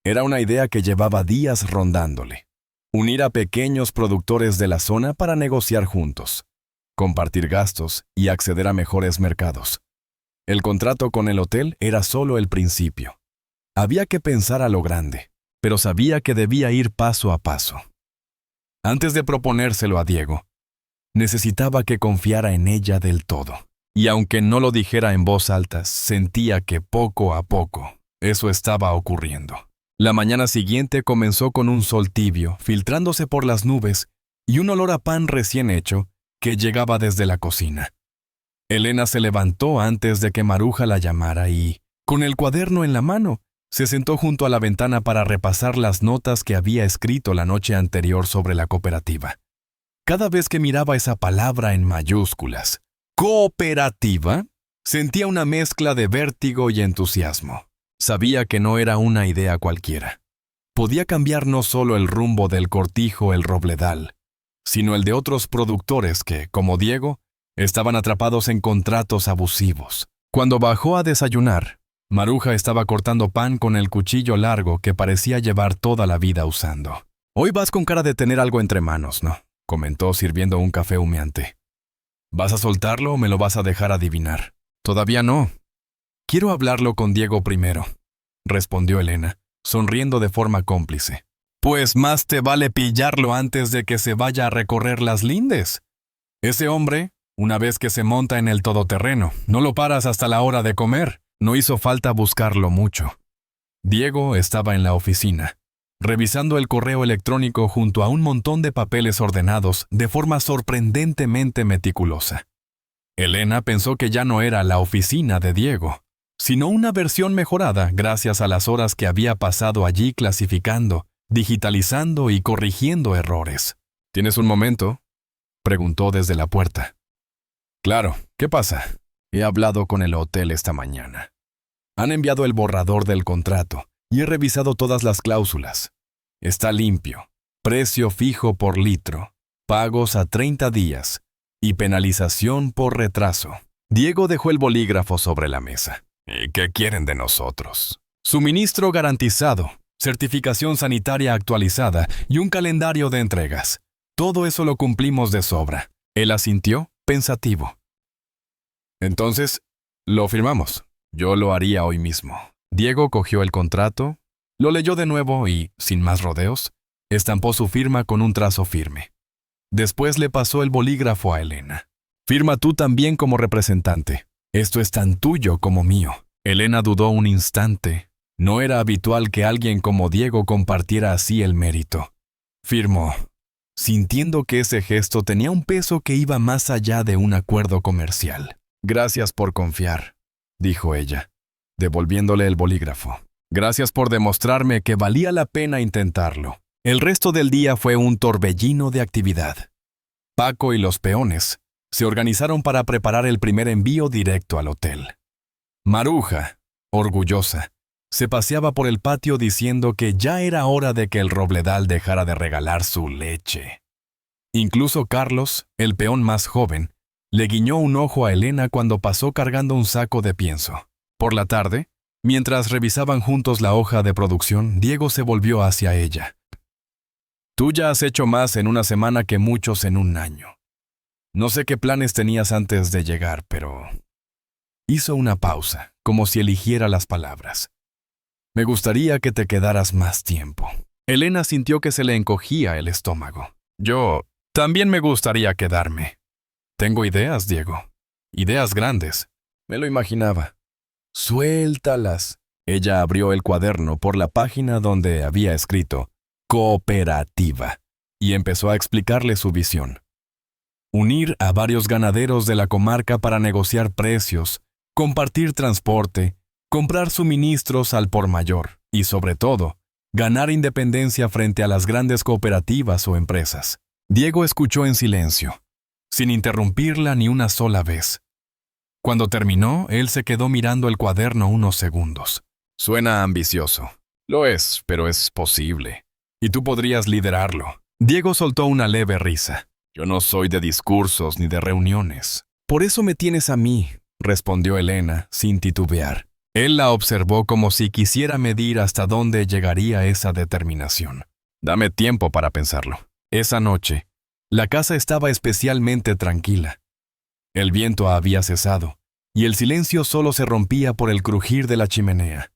Era una idea que llevaba días rondándole. Unir a pequeños productores de la zona para negociar juntos, compartir gastos y acceder a mejores mercados. El contrato con el hotel era solo el principio. Había que pensar a lo grande, pero sabía que debía ir paso a paso. Antes de proponérselo a Diego, necesitaba que confiara en ella del todo. Y aunque no lo dijera en voz alta, sentía que poco a poco eso estaba ocurriendo. La mañana siguiente comenzó con un sol tibio, filtrándose por las nubes, y un olor a pan recién hecho que llegaba desde la cocina. Elena se levantó antes de que Maruja la llamara y, con el cuaderno en la mano, se sentó junto a la ventana para repasar las notas que había escrito la noche anterior sobre la cooperativa. Cada vez que miraba esa palabra en mayúsculas, ¿cooperativa?, sentía una mezcla de vértigo y entusiasmo. Sabía que no era una idea cualquiera. Podía cambiar no solo el rumbo del cortijo El Robledal, sino el de otros productores que, como Diego, estaban atrapados en contratos abusivos. Cuando bajó a desayunar, Maruja estaba cortando pan con el cuchillo largo que parecía llevar toda la vida usando. «Hoy vas con cara de tener algo entre manos, ¿no?», comentó sirviendo un café humeante. «¿Vas a soltarlo o me lo vas a dejar adivinar?» «Todavía no. Quiero hablarlo con Diego primero», respondió Elena, sonriendo de forma cómplice. «Pues más te vale pillarlo antes de que se vaya a recorrer las lindes. Ese hombre, una vez que se monta en el todoterreno, no lo paras hasta la hora de comer». No hizo falta buscarlo mucho. Diego estaba en la oficina, revisando el correo electrónico junto a un montón de papeles ordenados de forma sorprendentemente meticulosa. Elena pensó que ya no era la oficina de Diego, sino una versión mejorada gracias a las horas que había pasado allí clasificando, digitalizando y corrigiendo errores. «¿Tienes un momento?», preguntó desde la puerta. Claro, ¿qué pasa? He hablado con el hotel esta mañana. Han enviado el borrador del contrato y he revisado todas las cláusulas. Está limpio, precio fijo por litro, pagos a 30 días y penalización por retraso. Diego dejó el bolígrafo sobre la mesa. ¿Y qué quieren de nosotros? Suministro garantizado, certificación sanitaria actualizada y un calendario de entregas. Todo eso lo cumplimos de sobra. Él asintió, pensativo. Entonces, lo firmamos. Yo lo haría hoy mismo. Diego cogió el contrato, lo leyó de nuevo y, sin más rodeos, estampó su firma con un trazo firme. Después le pasó el bolígrafo a Elena. Firma tú también como representante. Esto es tan tuyo como mío. Elena dudó un instante. No era habitual que alguien como Diego compartiera así el mérito. Firmó, sintiendo que ese gesto tenía un peso que iba más allá de un acuerdo comercial. Gracias por confiar, dijo ella, devolviéndole el bolígrafo. Gracias por demostrarme que valía la pena intentarlo. El resto del día fue un torbellino de actividad. Paco y los peones se organizaron para preparar el primer envío directo al hotel. Maruja, orgullosa, se paseaba por el patio diciendo que ya era hora de que el Robledal dejara de regalar su leche. Incluso Carlos, el peón más joven, le guiñó un ojo a Elena cuando pasó cargando un saco de pienso. Por la tarde, mientras revisaban juntos la hoja de producción, Diego se volvió hacia ella. Tú ya has hecho más en una semana que muchos en un año. No sé qué planes tenías antes de llegar, pero... Hizo una pausa, como si eligiera las palabras. Me gustaría que te quedaras más tiempo. Elena sintió que se le encogía el estómago. Yo también me gustaría quedarme. Tengo ideas, Diego. Ideas grandes. Me lo imaginaba. Suéltalas. Ella abrió el cuaderno por la página donde había escrito cooperativa y empezó a explicarle su visión. Unir a varios ganaderos de la comarca para negociar precios, compartir transporte, comprar suministros al por mayor y, sobre todo, ganar independencia frente a las grandes cooperativas o empresas. Diego escuchó en silencio, sin interrumpirla ni una sola vez. Cuando terminó, él se quedó mirando el cuaderno unos segundos. Suena ambicioso. Lo es, pero es posible. Y tú podrías liderarlo. Diego soltó una leve risa. Yo no soy de discursos ni de reuniones. Por eso me tienes a mí, respondió Elena, sin titubear. Él la observó como si quisiera medir hasta dónde llegaría esa determinación. Dame tiempo para pensarlo. Esa noche, la casa estaba especialmente tranquila. El viento había cesado, y el silencio solo se rompía por el crujir de la chimenea.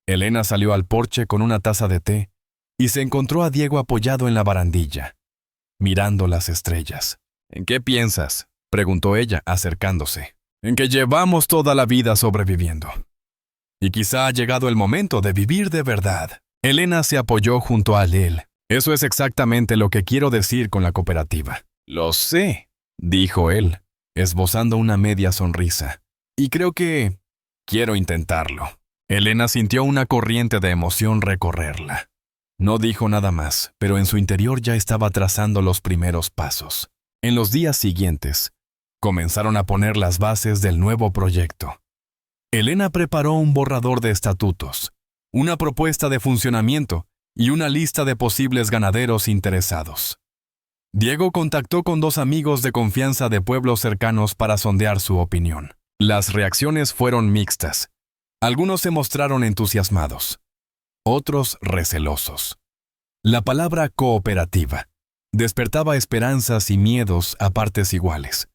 Elena salió al porche con una taza de té y se encontró a Diego apoyado en la barandilla, mirando las estrellas. ¿En qué piensas?, preguntó ella, acercándose. En que llevamos toda la vida sobreviviendo. Y quizá ha llegado el momento de vivir de verdad. Elena se apoyó junto a él. Eso es exactamente lo que quiero decir con la cooperativa. Lo sé, dijo él, esbozando una media sonrisa. Y creo que quiero intentarlo. Elena sintió una corriente de emoción recorrerla. No dijo nada más, pero en su interior ya estaba trazando los primeros pasos. En los días siguientes, comenzaron a poner las bases del nuevo proyecto. Elena preparó un borrador de estatutos, una propuesta de funcionamiento y una lista de posibles ganaderos interesados. Diego contactó con 2 amigos de confianza de pueblos cercanos para sondear su opinión. Las reacciones fueron mixtas. Algunos se mostraron entusiasmados, otros recelosos. La palabra cooperativa despertaba esperanzas y miedos a partes iguales.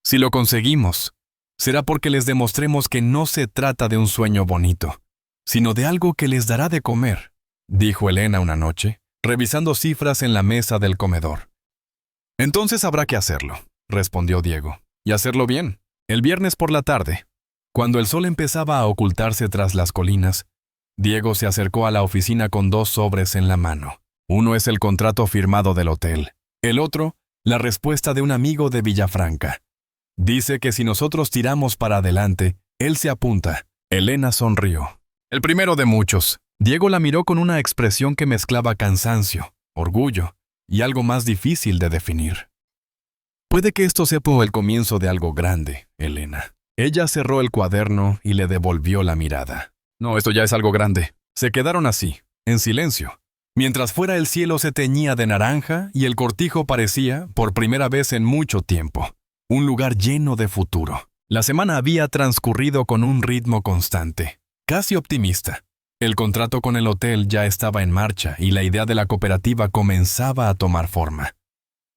Si lo conseguimos, será porque les demostremos que no se trata de un sueño bonito, sino de algo que les dará de comer, dijo Elena una noche, revisando cifras en la mesa del comedor. Entonces habrá que hacerlo, respondió Diego, y hacerlo bien. El viernes por la tarde, cuando el sol empezaba a ocultarse tras las colinas, Diego se acercó a la oficina con 2 sobres en la mano. Uno es el contrato firmado del hotel, el otro, la respuesta de un amigo de Villafranca. Dice que si nosotros tiramos para adelante, él se apunta. Elena sonrió. El primero de muchos. Diego la miró con una expresión que mezclaba cansancio, orgullo y algo más difícil de definir. Puede que esto sea el comienzo de algo grande, Elena. Ella cerró el cuaderno y le devolvió la mirada. No, esto ya es algo grande. Se quedaron así, en silencio, mientras fuera el cielo se teñía de naranja y el cortijo parecía, por primera vez en mucho tiempo, un lugar lleno de futuro. La semana había transcurrido con un ritmo constante, casi optimista. El contrato con el hotel ya estaba en marcha y la idea de la cooperativa comenzaba a tomar forma.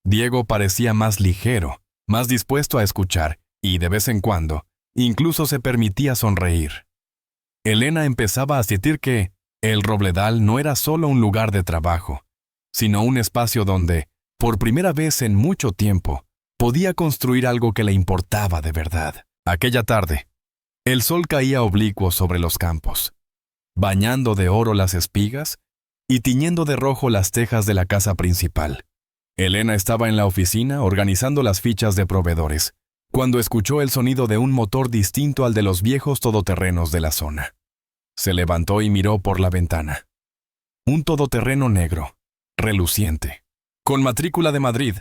Diego parecía más ligero, más dispuesto a escuchar y, de vez en cuando, incluso se permitía sonreír. Elena empezaba a sentir que el Robledal no era solo un lugar de trabajo, sino un espacio donde, por primera vez en mucho tiempo, podía construir algo que le importaba de verdad. Aquella tarde, el sol caía oblicuo sobre los campos, bañando de oro las espigas y tiñendo de rojo las tejas de la casa principal. Elena estaba en la oficina organizando las fichas de proveedores, cuando escuchó el sonido de un motor distinto al de los viejos todoterrenos de la zona. Se levantó y miró por la ventana. Un todoterreno negro, reluciente, con matrícula de Madrid,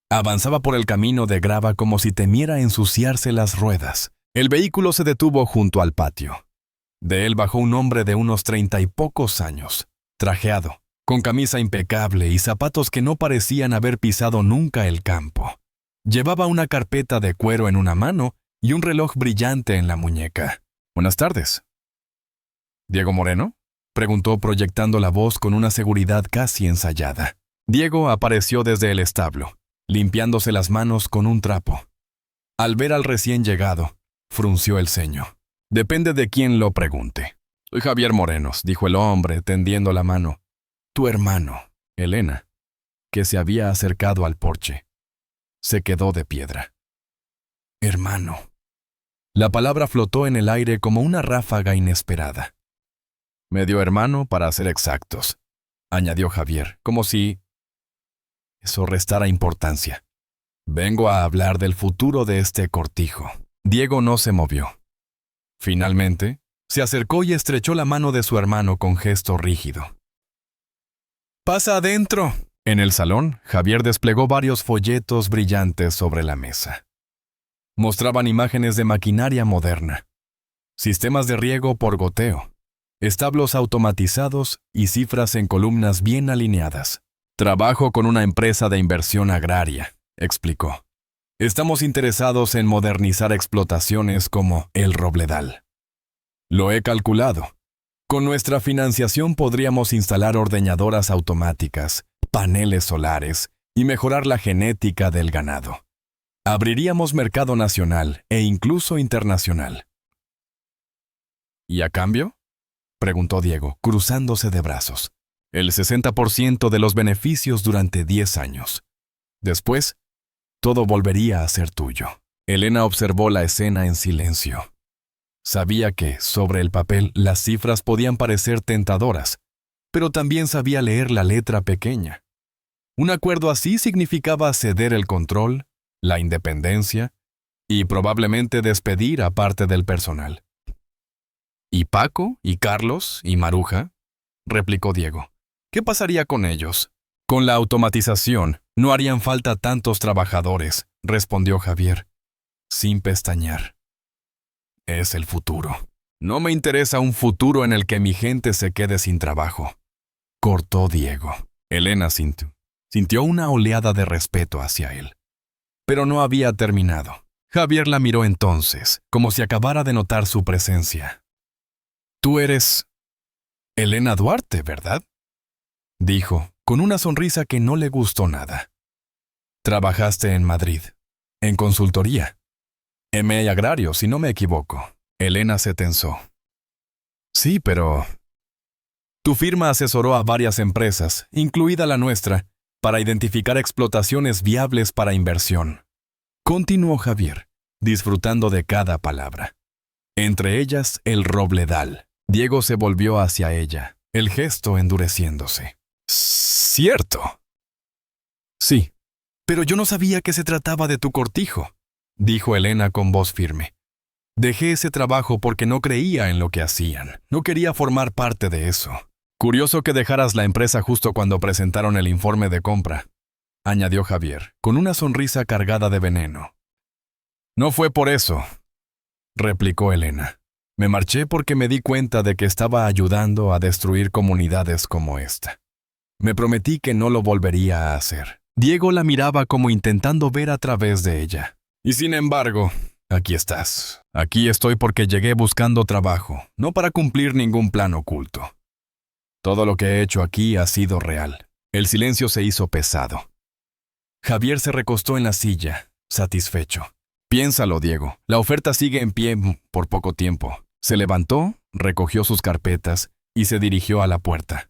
avanzaba por el camino de grava como si temiera ensuciarse las ruedas. El vehículo se detuvo junto al patio. De él bajó un hombre de unos 30 y pocos años, trajeado, con camisa impecable y zapatos que no parecían haber pisado nunca el campo. Llevaba una carpeta de cuero en una mano y un reloj brillante en la muñeca. «Buenas tardes». «¿Diego Moreno?», preguntó proyectando la voz con una seguridad casi ensayada. Diego apareció desde el establo, limpiándose las manos con un trapo. Al ver al recién llegado, frunció el ceño. «Depende de quién lo pregunte». «Soy Javier Morenos», dijo el hombre, tendiendo la mano. «Tu hermano, Elena», que se había acercado al porche, se quedó de piedra. «Hermano». La palabra flotó en el aire como una ráfaga inesperada. «Medio hermano, para ser exactos», añadió Javier, como si eso restara importancia. «Vengo a hablar del futuro de este cortijo». Diego no se movió. Finalmente, se acercó y estrechó la mano de su hermano con gesto rígido. «Pasa adentro». En el salón, Javier desplegó varios folletos brillantes sobre la mesa. Mostraban imágenes de maquinaria moderna, sistemas de riego por goteo, establos automatizados y cifras en columnas bien alineadas. «Trabajo con una empresa de inversión agraria», explicó. «Estamos interesados en modernizar explotaciones como el Robledal. Lo he calculado. Con nuestra financiación podríamos instalar ordeñadoras automáticas, paneles solares y mejorar la genética del ganado. Abriríamos mercado nacional e incluso internacional». «¿Y a cambio?», preguntó Diego, cruzándose de brazos. «El 60% de los beneficios durante 10 años. Después, todo volvería a ser tuyo». Elena observó la escena en silencio. Sabía que, sobre el papel, las cifras podían parecer tentadoras, pero también sabía leer la letra pequeña. Un acuerdo así significaba ceder el control, la independencia y probablemente despedir a parte del personal. «¿Y Paco? ¿Y Carlos? ¿Y Maruja?», replicó Diego. «¿Qué pasaría con ellos?». «Con la automatización no harían falta tantos trabajadores», respondió Javier, sin pestañear. «Es el futuro. No me interesa un futuro en el que mi gente se quede sin trabajo», cortó Diego. Elena sintió una oleada de respeto hacia él. Pero no había terminado. Javier la miró entonces, como si acabara de notar su presencia. «Tú eres Elena Duarte, ¿verdad?», dijo, con una sonrisa que no le gustó nada. «Trabajaste en Madrid, en consultoría. M.A. Agrario, si no me equivoco». Elena se tensó. «Sí, pero...». «Tu firma asesoró a varias empresas, incluida la nuestra, para identificar explotaciones viables para inversión», continuó Javier, disfrutando de cada palabra. «Entre ellas, el Robledal». Diego se volvió hacia ella, el gesto endureciéndose. «¿Cierto?». «Sí, pero yo no sabía que se trataba de tu cortijo», dijo Elena con voz firme. «Dejé ese trabajo porque no creía en lo que hacían. No quería formar parte de eso». «Curioso que dejaras la empresa justo cuando presentaron el informe de compra». añadió Javier, con una sonrisa cargada de veneno. No fue por eso, replicó Elena. Me marché porque me di cuenta de que estaba ayudando a destruir comunidades como esta. Me prometí que no lo volvería a hacer. Diego la miraba como intentando ver a través de ella. Y sin embargo, aquí estás. Aquí estoy porque llegué buscando trabajo, no para cumplir ningún plan oculto. Todo lo que he hecho aquí ha sido real. El silencio se hizo pesado. Javier se recostó en la silla, satisfecho. Piénsalo, Diego. La oferta sigue en pie por poco tiempo. Se levantó, recogió sus carpetas y se dirigió a la puerta.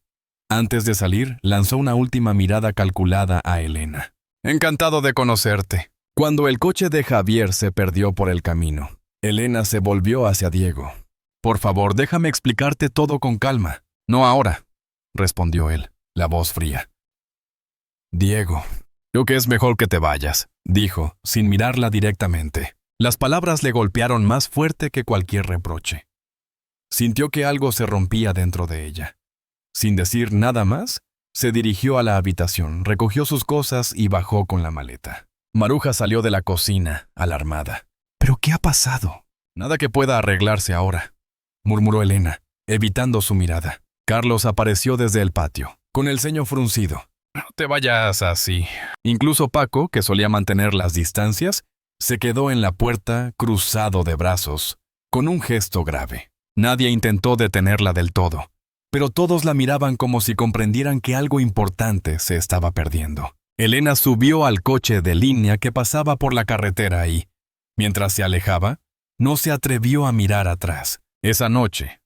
Antes de salir, lanzó una última mirada calculada a Elena. Encantado de conocerte. Cuando el coche de Javier se perdió por el camino, Elena se volvió hacia Diego. Por favor, déjame explicarte todo con calma. No ahora, respondió él, la voz fría. Diego, creo que es mejor que te vayas, dijo, sin mirarla directamente. Las palabras le golpearon más fuerte que cualquier reproche. Sintió que algo se rompía dentro de ella. Sin decir nada más, se dirigió a la habitación, recogió sus cosas y bajó con la maleta. Maruja salió de la cocina, alarmada. ¿Pero qué ha pasado? Nada que pueda arreglarse ahora, murmuró Elena, evitando su mirada. Carlos apareció desde el patio, con el ceño fruncido. No te vayas así. Incluso Paco, que solía mantener las distancias, se quedó en la puerta, cruzado de brazos, con un gesto grave. Nadie intentó detenerla del todo, pero todos la miraban como si comprendieran que algo importante se estaba perdiendo. Elena subió al coche de línea que pasaba por la carretera y, mientras se alejaba, no se atrevió a mirar atrás. Esa noche,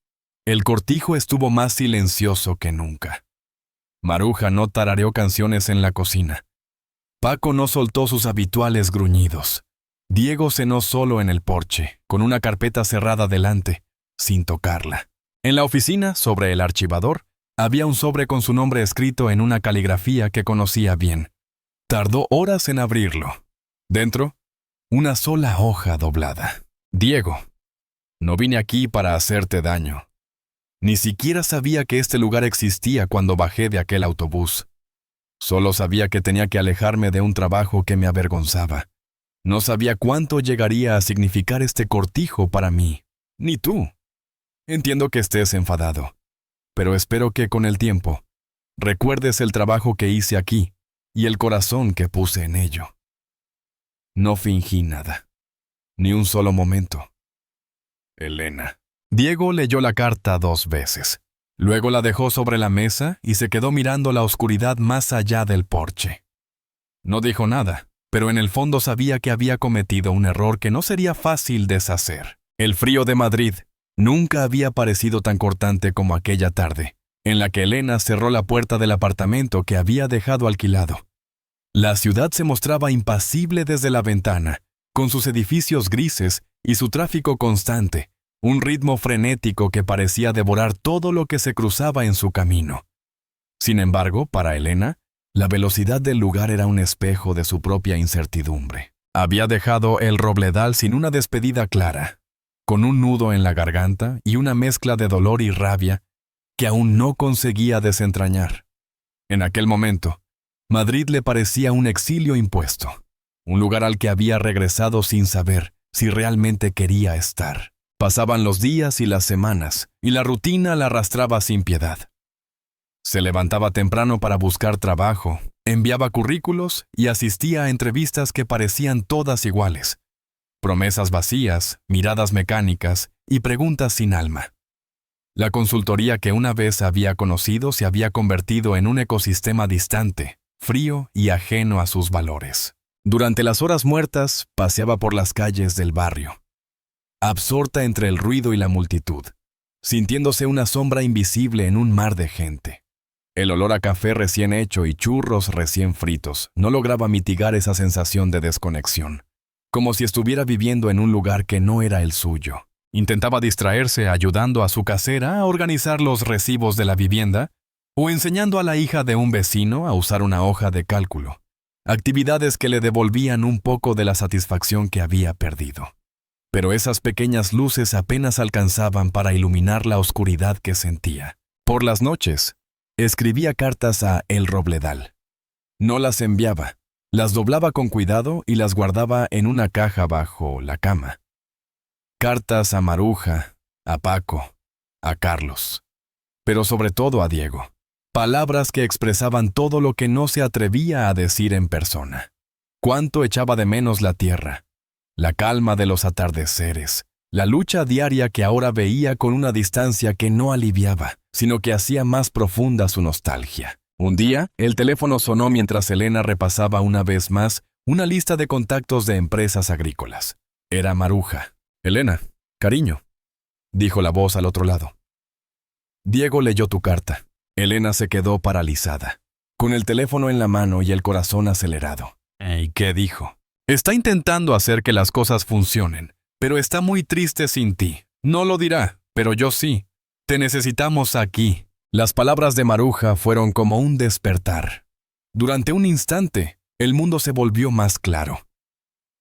el cortijo estuvo más silencioso que nunca. Maruja no tarareó canciones en la cocina. Paco no soltó sus habituales gruñidos. Diego cenó solo en el porche, con una carpeta cerrada delante, sin tocarla. En la oficina, sobre el archivador, había un sobre con su nombre escrito en una caligrafía que conocía bien. Tardó horas en abrirlo. Dentro, una sola hoja doblada. Diego, no vine aquí para hacerte daño. Ni siquiera sabía que este lugar existía cuando bajé de aquel autobús. Solo sabía que tenía que alejarme de un trabajo que me avergonzaba. No sabía cuánto llegaría a significar este cortijo para mí, ni tú. Entiendo que estés enfadado, pero espero que con el tiempo recuerdes el trabajo que hice aquí y el corazón que puse en ello. No fingí nada, ni un solo momento. Elena. Diego leyó la carta 2 veces. Luego la dejó sobre la mesa y se quedó mirando la oscuridad más allá del porche. No dijo nada, pero en el fondo sabía que había cometido un error que no sería fácil deshacer. El frío de Madrid nunca había parecido tan cortante como aquella tarde, en la que Elena cerró la puerta del apartamento que había dejado alquilado. La ciudad se mostraba impasible desde la ventana, con sus edificios grises y su tráfico constante, un ritmo frenético que parecía devorar todo lo que se cruzaba en su camino. Sin embargo, para Elena, la velocidad del lugar era un espejo de su propia incertidumbre. Había dejado el Robledal sin una despedida clara, con un nudo en la garganta y una mezcla de dolor y rabia que aún no conseguía desentrañar. En aquel momento, Madrid le parecía un exilio impuesto, un lugar al que había regresado sin saber si realmente quería estar. Pasaban los días y las semanas, y la rutina la arrastraba sin piedad. Se levantaba temprano para buscar trabajo, enviaba currículos y asistía a entrevistas que parecían todas iguales. Promesas vacías, miradas mecánicas y preguntas sin alma. La consultoría que una vez había conocido se había convertido en un ecosistema distante, frío y ajeno a sus valores. Durante las horas muertas, paseaba por las calles del barrio, absorta entre el ruido y la multitud, sintiéndose una sombra invisible en un mar de gente. El olor a café recién hecho y churros recién fritos no lograba mitigar esa sensación de desconexión, como si estuviera viviendo en un lugar que no era el suyo. Intentaba distraerse ayudando a su casera a organizar los recibos de la vivienda o enseñando a la hija de un vecino a usar una hoja de cálculo, actividades que le devolvían un poco de la satisfacción que había perdido. Pero esas pequeñas luces apenas alcanzaban para iluminar la oscuridad que sentía. Por las noches, escribía cartas a El Robledal. No las enviaba, las doblaba con cuidado y las guardaba en una caja bajo la cama. Cartas a Maruja, a Paco, a Carlos, pero sobre todo a Diego. Palabras que expresaban todo lo que no se atrevía a decir en persona. Cuánto echaba de menos la tierra, la calma de los atardeceres, la lucha diaria que ahora veía con una distancia que no aliviaba, sino que hacía más profunda su nostalgia. Un día, el teléfono sonó mientras Elena repasaba una vez más una lista de contactos de empresas agrícolas. Era Maruja. «Elena, cariño», dijo la voz al otro lado. «Diego leyó tu carta». Elena se quedó paralizada, con el teléfono en la mano y el corazón acelerado. ¿Y qué dijo? «Está intentando hacer que las cosas funcionen, pero está muy triste sin ti. No lo dirá, pero yo sí. Te necesitamos aquí». Las palabras de Maruja fueron como un despertar. Durante un instante, el mundo se volvió más claro.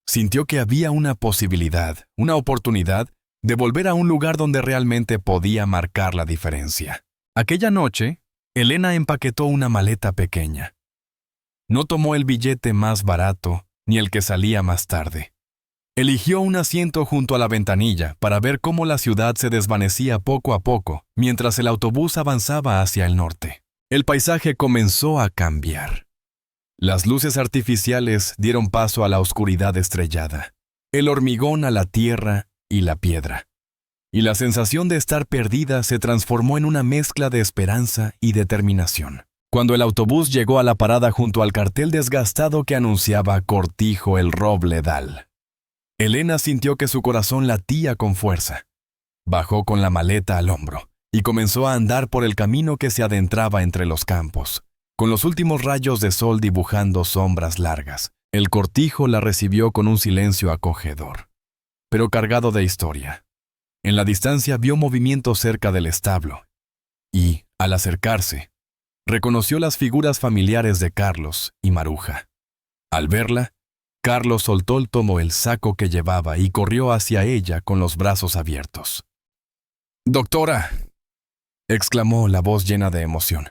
Sintió que había una posibilidad, una oportunidad, de volver a un lugar donde realmente podía marcar la diferencia. Aquella noche, Elena empaquetó una maleta pequeña. No tomó el billete más barato ni el que salía más tarde. Eligió un asiento junto a la ventanilla para ver cómo la ciudad se desvanecía poco a poco mientras el autobús avanzaba hacia el norte. El paisaje comenzó a cambiar. Las luces artificiales dieron paso a la oscuridad estrellada, el hormigón a la tierra y la piedra. Y la sensación de estar perdida se transformó en una mezcla de esperanza y determinación. Cuando el autobús llegó a la parada junto al cartel desgastado que anunciaba Cortijo el Robledal, Elena sintió que su corazón latía con fuerza. Bajó con la maleta al hombro y comenzó a andar por el camino que se adentraba entre los campos, con los últimos rayos de sol dibujando sombras largas. El cortijo la recibió con un silencio acogedor, pero cargado de historia. En la distancia vio movimiento cerca del establo y, al acercarse, reconoció las figuras familiares de Carlos y Maruja. Al verla, Carlos soltó el saco que llevaba y corrió hacia ella con los brazos abiertos. «Doctora», exclamó la voz llena de emoción.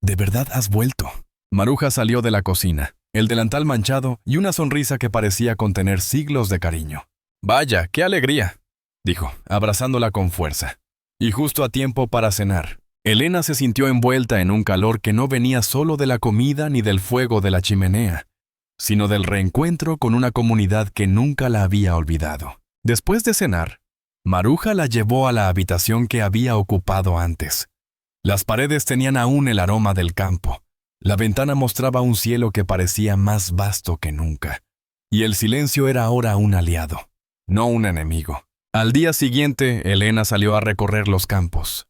«¿De verdad has vuelto?» Maruja salió de la cocina, el delantal manchado y una sonrisa que parecía contener siglos de cariño. «Vaya, qué alegría», dijo, abrazándola con fuerza. Y justo a tiempo para cenar. Elena se sintió envuelta en un calor que no venía solo de la comida ni del fuego de la chimenea, sino del reencuentro con una comunidad que nunca la había olvidado. Después de cenar, Maruja la llevó a la habitación que había ocupado antes. Las paredes tenían aún el aroma del campo. La ventana mostraba un cielo que parecía más vasto que nunca. Y el silencio era ahora un aliado, no un enemigo. Al día siguiente, Elena salió a recorrer los campos.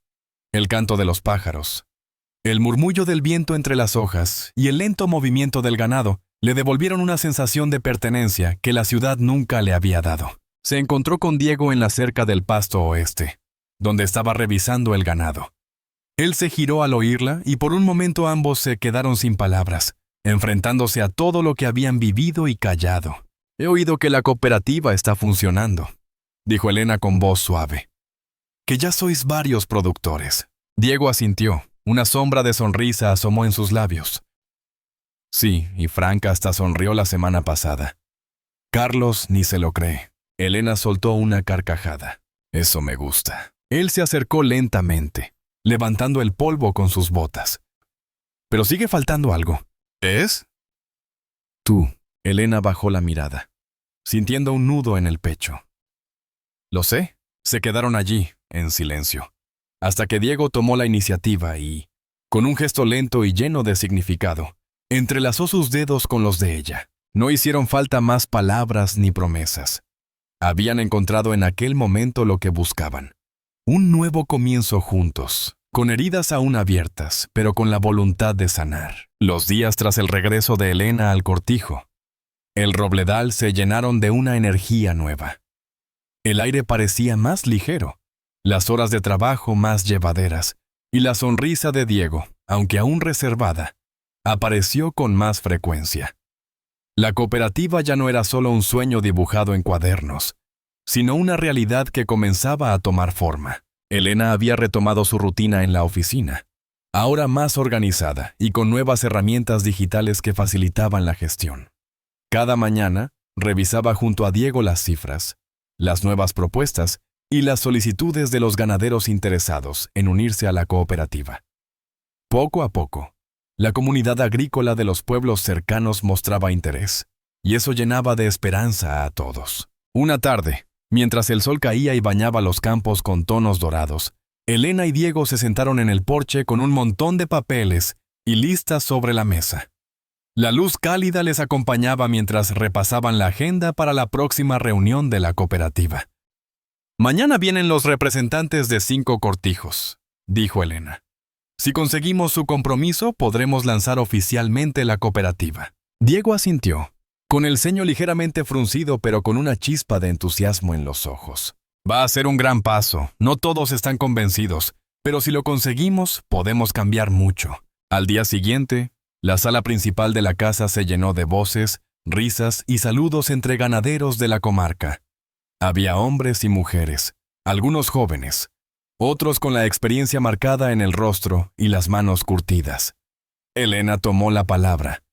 El canto de los pájaros, el murmullo del viento entre las hojas y el lento movimiento del ganado le devolvieron una sensación de pertenencia que la ciudad nunca le había dado. Se encontró con Diego en la cerca del pasto oeste, donde estaba revisando el ganado. Él se giró al oírla y por un momento ambos se quedaron sin palabras, enfrentándose a todo lo que habían vivido y callado. «He oído que la cooperativa está funcionando», dijo Elena con voz suave. «Que ya sois varios productores». Diego asintió. Una sombra de sonrisa asomó en sus labios. «Sí, y Franca hasta sonrió la semana pasada». Carlos ni se lo cree. Elena soltó una carcajada. «Eso me gusta». Él se acercó lentamente, levantando el polvo con sus botas. «Pero sigue faltando algo». «¿Es?» «Tú». Elena bajó la mirada, sintiendo un nudo en el pecho. «Lo sé». Se quedaron allí, en silencio, hasta que Diego tomó la iniciativa y, con un gesto lento y lleno de significado, entrelazó sus dedos con los de ella. No hicieron falta más palabras ni promesas. Habían encontrado en aquel momento lo que buscaban. Un nuevo comienzo juntos, con heridas aún abiertas, pero con la voluntad de sanar. Los días tras el regreso de Elena al cortijo, el Robledal se llenaron de una energía nueva. El aire parecía más ligero, las horas de trabajo más llevaderas, y la sonrisa de Diego, aunque aún reservada, apareció con más frecuencia. La cooperativa ya no era solo un sueño dibujado en cuadernos, sino una realidad que comenzaba a tomar forma. Elena había retomado su rutina en la oficina. ahora más organizada y con nuevas herramientas digitales que facilitaban la gestión. Cada mañana, revisaba junto a Diego las cifras, las nuevas propuestas y las solicitudes de los ganaderos interesados en unirse a la cooperativa. Poco a poco, la comunidad agrícola de los pueblos cercanos mostraba interés, y eso llenaba de esperanza a todos. Una tarde, mientras el sol caía y bañaba los campos con tonos dorados, Elena y Diego se sentaron en el porche con un montón de papeles y listas sobre la mesa. La luz cálida les acompañaba mientras repasaban la agenda para la próxima reunión de la cooperativa. «Mañana vienen los representantes de 5 cortijos», dijo Elena. «Si conseguimos su compromiso, podremos lanzar oficialmente la cooperativa». Diego asintió, con el ceño ligeramente fruncido pero con una chispa de entusiasmo en los ojos. «Va a ser un gran paso. No todos están convencidos, pero si lo conseguimos, podemos cambiar mucho». Al día siguiente, la sala principal de la casa se llenó de voces, risas y saludos entre ganaderos de la comarca. Había hombres y mujeres, algunos jóvenes, otros con la experiencia marcada en el rostro y las manos curtidas. Elena tomó la palabra,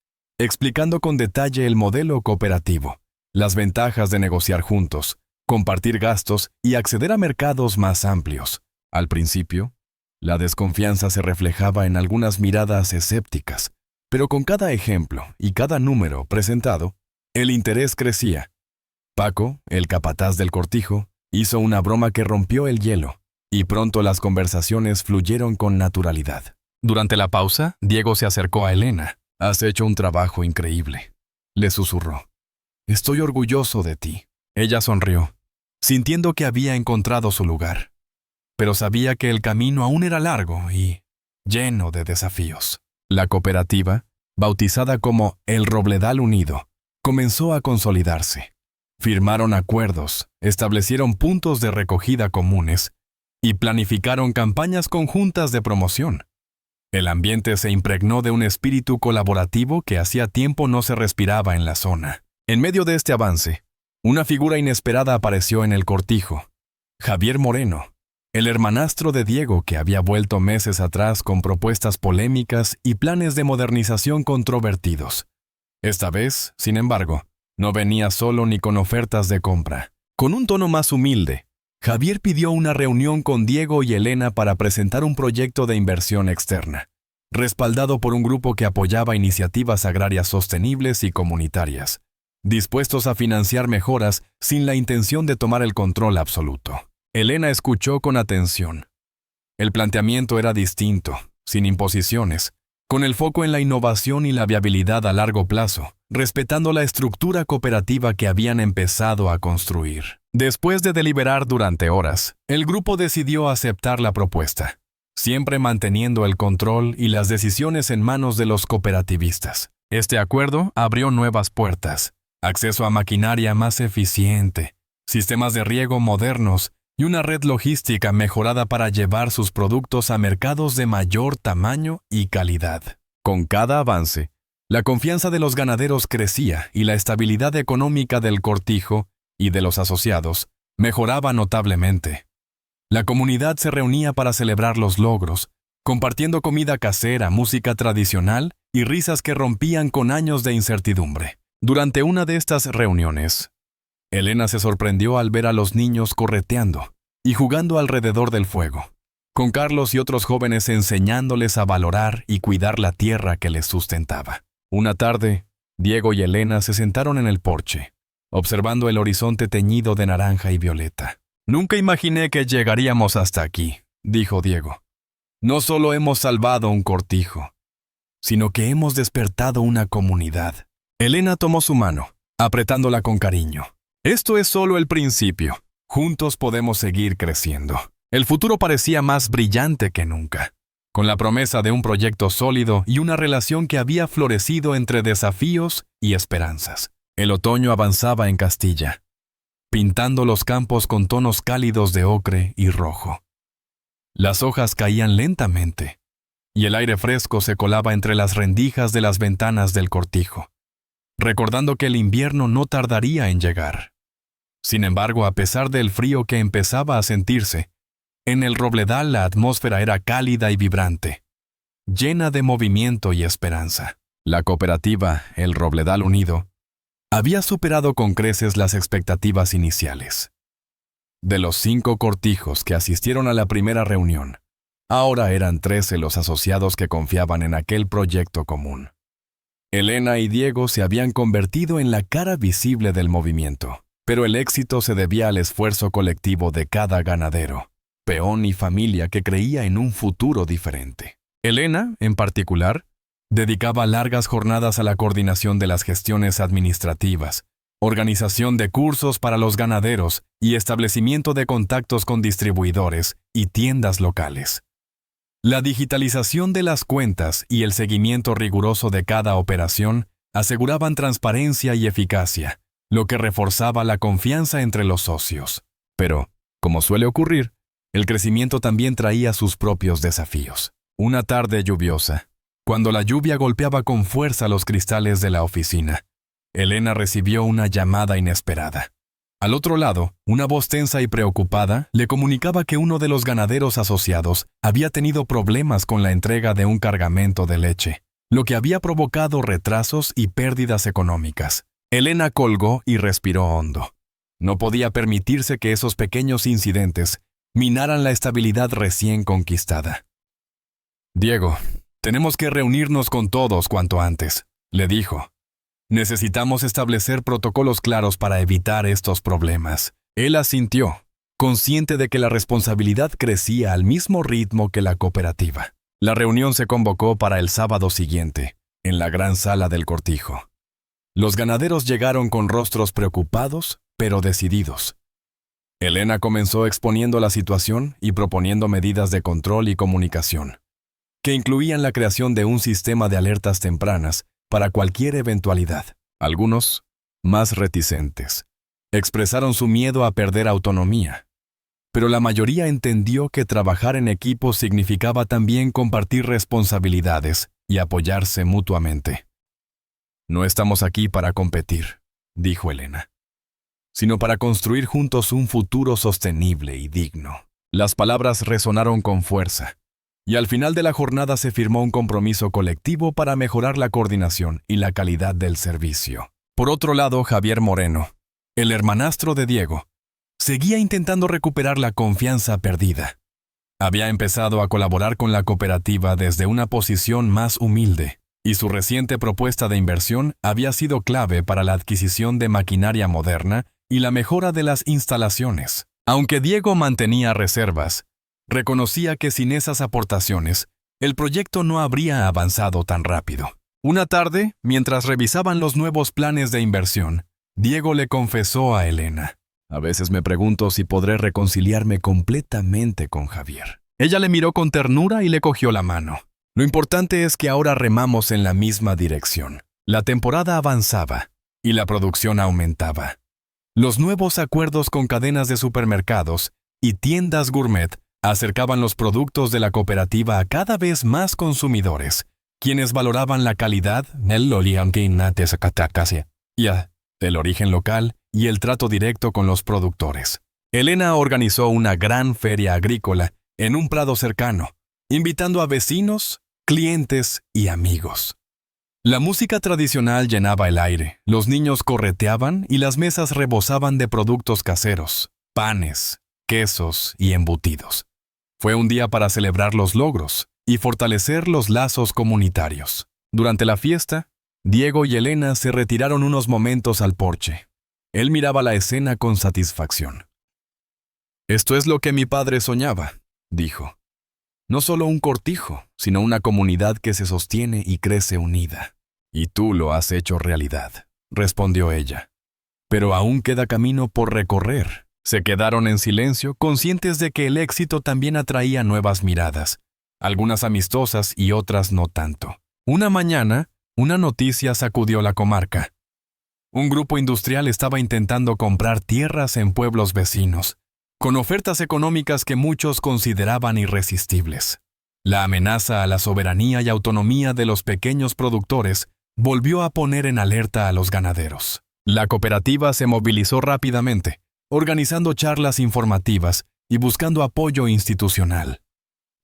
explicando con detalle el modelo cooperativo, las ventajas de negociar juntos, compartir gastos y acceder a mercados más amplios. Al principio, la desconfianza se reflejaba en algunas miradas escépticas, pero con cada ejemplo y cada número presentado, el interés crecía. Paco, el capataz del cortijo, hizo una broma que rompió el hielo, y pronto las conversaciones fluyeron con naturalidad. Durante la pausa, Diego se acercó a Elena. «Has hecho un trabajo increíble», le susurró. «Estoy orgulloso de ti». Ella sonrió, sintiendo que había encontrado su lugar, pero sabía que el camino aún era largo y lleno de desafíos. La cooperativa, bautizada como El Robledal Unido, comenzó a consolidarse. Firmaron acuerdos, establecieron puntos de recogida comunes y planificaron campañas conjuntas de promoción. El ambiente se impregnó de un espíritu colaborativo que hacía tiempo no se respiraba en la zona. En medio de este avance, una figura inesperada apareció en el cortijo. Javier Moreno, el hermanastro de Diego que había vuelto meses atrás con propuestas polémicas y planes de modernización controvertidos. Esta vez, sin embargo, no venía solo ni con ofertas de compra. Con un tono más humilde, Javier pidió una reunión con Diego y Elena para presentar un proyecto de inversión externa, respaldado por un grupo que apoyaba iniciativas agrarias sostenibles y comunitarias, dispuestos a financiar mejoras sin la intención de tomar el control absoluto. Elena escuchó con atención. El planteamiento era distinto, sin imposiciones, con el foco en la innovación y la viabilidad a largo plazo, respetando la estructura cooperativa que habían empezado a construir. Después de deliberar durante horas, el grupo decidió aceptar la propuesta, siempre manteniendo el control y las decisiones en manos de los cooperativistas. Este acuerdo abrió nuevas puertas, acceso a maquinaria más eficiente, sistemas de riego modernos y una red logística mejorada para llevar sus productos a mercados de mayor tamaño y calidad. Con cada avance, la confianza de los ganaderos crecía y la estabilidad económica del cortijo y de los asociados mejoraba notablemente. La comunidad se reunía para celebrar los logros, compartiendo comida casera, música tradicional y risas que rompían con años de incertidumbre. Durante una de estas reuniones, Elena se sorprendió al ver a los niños correteando y jugando alrededor del fuego, con Carlos y otros jóvenes enseñándoles a valorar y cuidar la tierra que les sustentaba. Una tarde, Diego y Elena se sentaron en el porche, observando el horizonte teñido de naranja y violeta. «Nunca imaginé que llegaríamos hasta aquí», dijo Diego. «No solo hemos salvado un cortijo, sino que hemos despertado una comunidad». Elena tomó su mano, apretándola con cariño. «Esto es solo el principio. Juntos podemos seguir creciendo». El futuro parecía más brillante que nunca, con la promesa de un proyecto sólido y una relación que había florecido entre desafíos y esperanzas. El otoño avanzaba en Castilla, pintando los campos con tonos cálidos de ocre y rojo. Las hojas caían lentamente, y el aire fresco se colaba entre las rendijas de las ventanas del cortijo, recordando que el invierno no tardaría en llegar. Sin embargo, a pesar del frío que empezaba a sentirse, en el Robledal la atmósfera era cálida y vibrante. llena de movimiento y esperanza. La cooperativa, el Robledal Unido, había superado con creces las expectativas iniciales. De los 5 cortijos que asistieron a la primera reunión, ahora eran 13 los asociados que confiaban en aquel proyecto común. Elena y Diego se habían convertido en la cara visible del movimiento, pero el éxito se debía al esfuerzo colectivo de cada ganadero, peón y familia que creía en un futuro diferente. Elena, en particular, dedicaba largas jornadas a la coordinación de las gestiones administrativas, organización de cursos para los ganaderos y establecimiento de contactos con distribuidores y tiendas locales. La digitalización de las cuentas y el seguimiento riguroso de cada operación aseguraban transparencia y eficacia, lo que reforzaba la confianza entre los socios. Pero, como suele ocurrir, el crecimiento también traía sus propios desafíos. Una tarde lluviosa, cuando la lluvia golpeaba con fuerza los cristales de la oficina, Elena recibió una llamada inesperada. Al otro lado, una voz tensa y preocupada le comunicaba que uno de los ganaderos asociados había tenido problemas con la entrega de un cargamento de leche, lo que había provocado retrasos y pérdidas económicas. Elena colgó y respiró hondo. No podía permitirse que esos pequeños incidentes minaran la estabilidad recién conquistada. «Diego, tenemos que reunirnos con todos cuanto antes», le dijo. «Necesitamos establecer protocolos claros para evitar estos problemas». Él asintió, consciente de que la responsabilidad crecía al mismo ritmo que la cooperativa. La reunión se convocó para el sábado siguiente, en la gran sala del cortijo. Los ganaderos llegaron con rostros preocupados, pero decididos. Elena comenzó exponiendo la situación y proponiendo medidas de control y comunicación, que incluían la creación de un sistema de alertas tempranas para cualquier eventualidad. Algunos, más reticentes, expresaron su miedo a perder autonomía, pero la mayoría entendió que trabajar en equipo significaba también compartir responsabilidades y apoyarse mutuamente. «No estamos aquí para competir», dijo Elena, «sino para construir juntos un futuro sostenible y digno». Las palabras resonaron con fuerza, y al final de la jornada se firmó un compromiso colectivo para mejorar la coordinación y la calidad del servicio. Por otro lado, Javier Moreno, el hermanastro de Diego, seguía intentando recuperar la confianza perdida. Había empezado a colaborar con la cooperativa desde una posición más humilde, y su reciente propuesta de inversión había sido clave para la adquisición de maquinaria moderna y la mejora de las instalaciones. Aunque Diego mantenía reservas, reconocía que sin esas aportaciones, el proyecto no habría avanzado tan rápido. Una tarde, mientras revisaban los nuevos planes de inversión, Diego le confesó a Elena: «A veces me pregunto si podré reconciliarme completamente con Javier». Ella le miró con ternura y le cogió la mano. «Lo importante es que ahora remamos en la misma dirección». La temporada avanzaba y la producción aumentaba. Los nuevos acuerdos con cadenas de supermercados y tiendas gourmet acercaban los productos de la cooperativa a cada vez más consumidores, quienes valoraban la calidad, el origen local y el trato directo con los productores. Elena organizó una gran feria agrícola en un prado cercano, invitando a vecinos, clientes y amigos. La música tradicional llenaba el aire, los niños correteaban y las mesas rebosaban de productos caseros, panes, quesos y embutidos. Fue un día para celebrar los logros y fortalecer los lazos comunitarios. Durante la fiesta, Diego y Elena se retiraron unos momentos al porche. Él miraba la escena con satisfacción. «Esto es lo que mi padre soñaba», dijo. «No solo un cortijo, sino una comunidad que se sostiene y crece unida». «Y tú lo has hecho realidad», respondió ella. «Pero aún queda camino por recorrer». Se quedaron en silencio, conscientes de que el éxito también atraía nuevas miradas, algunas amistosas y otras no tanto. Una mañana, una noticia sacudió la comarca. Un grupo industrial estaba intentando comprar tierras en pueblos vecinos, con ofertas económicas que muchos consideraban irresistibles. La amenaza a la soberanía y autonomía de los pequeños productores volvió a poner en alerta a los ganaderos. La cooperativa se movilizó rápidamente, organizando charlas informativas y buscando apoyo institucional.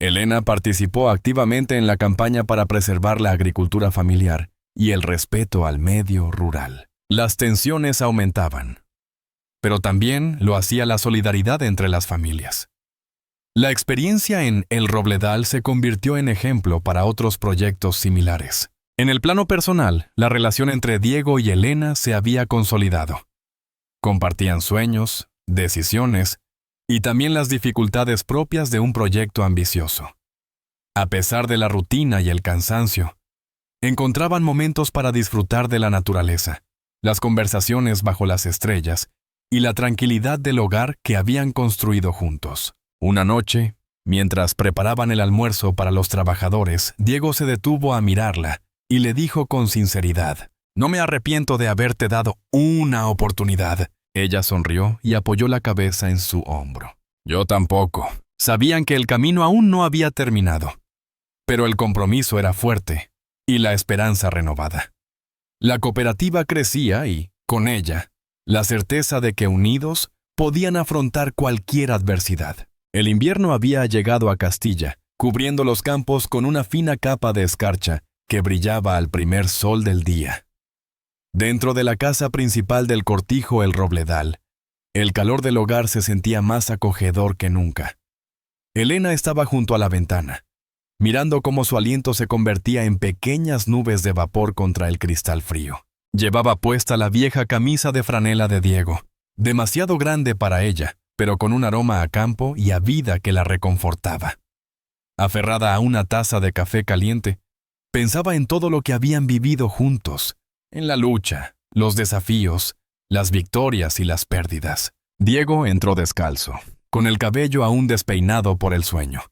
Elena participó activamente en la campaña para preservar la agricultura familiar y el respeto al medio rural. Las tensiones aumentaban, pero también lo hacía la solidaridad entre las familias. La experiencia en El Robledal se convirtió en ejemplo para otros proyectos similares. En el plano personal, la relación entre Diego y Elena se había consolidado. Compartían sueños, decisiones y también las dificultades propias de un proyecto ambicioso. A pesar de la rutina y el cansancio, encontraban momentos para disfrutar de la naturaleza, las conversaciones bajo las estrellas y la tranquilidad del hogar que habían construido juntos. Una noche, mientras preparaban el almuerzo para los trabajadores, Diego se detuvo a mirarla y le dijo con sinceridad: «No me arrepiento de haberte dado una oportunidad». Ella sonrió y apoyó la cabeza en su hombro. «Yo tampoco». Sabían que el camino aún no había terminado, pero el compromiso era fuerte y la esperanza renovada. La cooperativa crecía y, con ella, la certeza de que unidos podían afrontar cualquier adversidad. El invierno había llegado a Castilla, cubriendo los campos con una fina capa de escarcha que brillaba al primer sol del día. Dentro de la casa principal del cortijo El Robledal, el calor del hogar se sentía más acogedor que nunca. Elena estaba junto a la ventana, mirando cómo su aliento se convertía en pequeñas nubes de vapor contra el cristal frío. Llevaba puesta la vieja camisa de franela de Diego, demasiado grande para ella, pero con un aroma a campo y a vida que la reconfortaba. Aferrada a una taza de café caliente, pensaba en todo lo que habían vivido juntos, en la lucha, los desafíos, las victorias y las pérdidas. Diego entró descalzo, con el cabello aún despeinado por el sueño.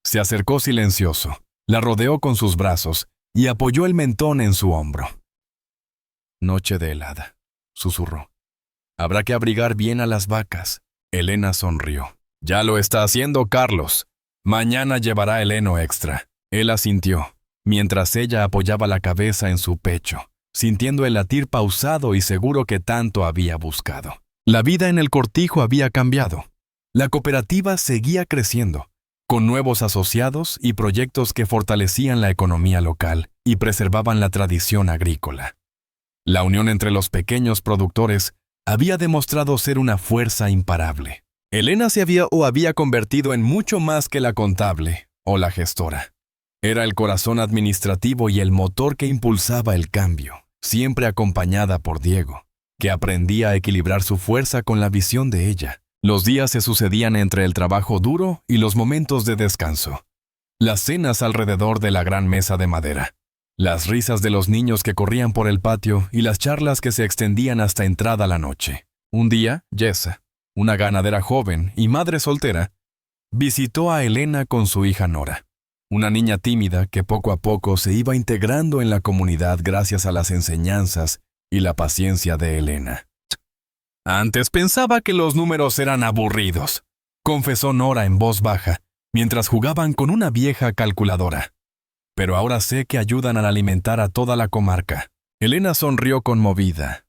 Se acercó silencioso, la rodeó con sus brazos y apoyó el mentón en su hombro. «Noche de helada», susurró. «Habrá que abrigar bien a las vacas». Elena sonrió. «Ya lo está haciendo Carlos. Mañana llevará el heno extra». Él asintió, mientras ella apoyaba la cabeza en su pecho, sintiendo el latir pausado y seguro que tanto había buscado. La vida en el cortijo había cambiado. La cooperativa seguía creciendo, con nuevos asociados y proyectos que fortalecían la economía local y preservaban la tradición agrícola. La unión entre los pequeños productores había demostrado ser una fuerza imparable. Elena se había convertido en mucho más que la contable o la gestora. Era el corazón administrativo y el motor que impulsaba el cambio, siempre acompañada por Diego, que aprendía a equilibrar su fuerza con la visión de ella. Los días se sucedían entre el trabajo duro y los momentos de descanso. Las cenas alrededor de la gran mesa de madera. Las risas de los niños que corrían por el patio y las charlas que se extendían hasta entrada la noche. Un día, Yesa, una ganadera joven y madre soltera, visitó a Elena con su hija Nora, una niña tímida que poco a poco se iba integrando en la comunidad gracias a las enseñanzas y la paciencia de Elena. «Antes pensaba que los números eran aburridos», confesó Nora en voz baja, mientras jugaban con una vieja calculadora. «Pero ahora sé que ayudan a alimentar a toda la comarca». Elena sonrió conmovida.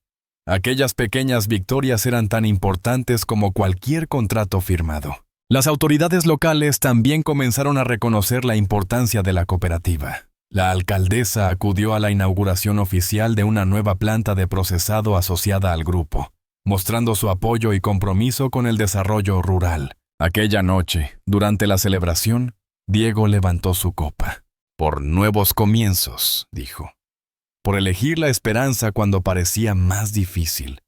Aquellas pequeñas victorias eran tan importantes como cualquier contrato firmado. Las autoridades locales también comenzaron a reconocer la importancia de la cooperativa. La alcaldesa acudió a la inauguración oficial de una nueva planta de procesado asociada al grupo, mostrando su apoyo y compromiso con el desarrollo rural. Aquella noche, durante la celebración, Diego levantó su copa. «Por nuevos comienzos», dijo. «Por elegir la esperanza cuando parecía más difícil.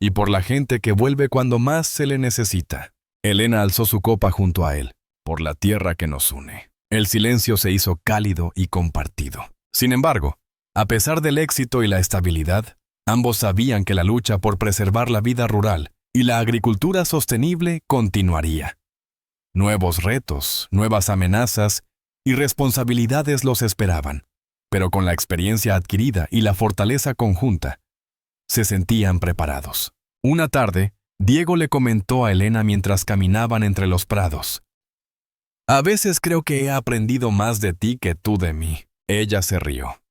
Y por la gente que vuelve cuando más se le necesita». Elena alzó su copa junto a él. «Por la tierra que nos une». El silencio se hizo cálido y compartido. Sin embargo, a pesar del éxito y la estabilidad, ambos sabían que la lucha por preservar la vida rural y la agricultura sostenible continuaría. Nuevos retos, nuevas amenazas y responsabilidades los esperaban, pero con la experiencia adquirida y la fortaleza conjunta, se sentían preparados. Una tarde, Diego le comentó a Elena mientras caminaban entre los prados: «A veces creo que he aprendido más de ti que tú de mí». Ella se rió.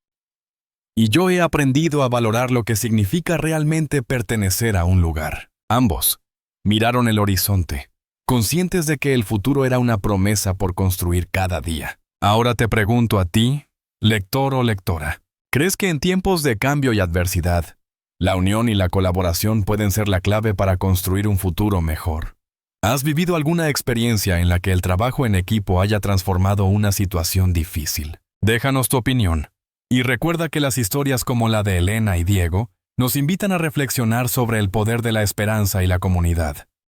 «Y yo he aprendido a valorar lo que significa realmente pertenecer a un lugar». Ambos miraron el horizonte, conscientes de que el futuro era una promesa por construir cada día. Ahora te pregunto a ti, lector o lectora, ¿crees que en tiempos de cambio y adversidad, la unión y la colaboración pueden ser la clave para construir un futuro mejor? ¿Has vivido alguna experiencia en la que el trabajo en equipo haya transformado una situación difícil? Déjanos tu opinión. Y recuerda que las historias como la de Elena y Diego nos invitan a reflexionar sobre el poder de la esperanza y la comunidad.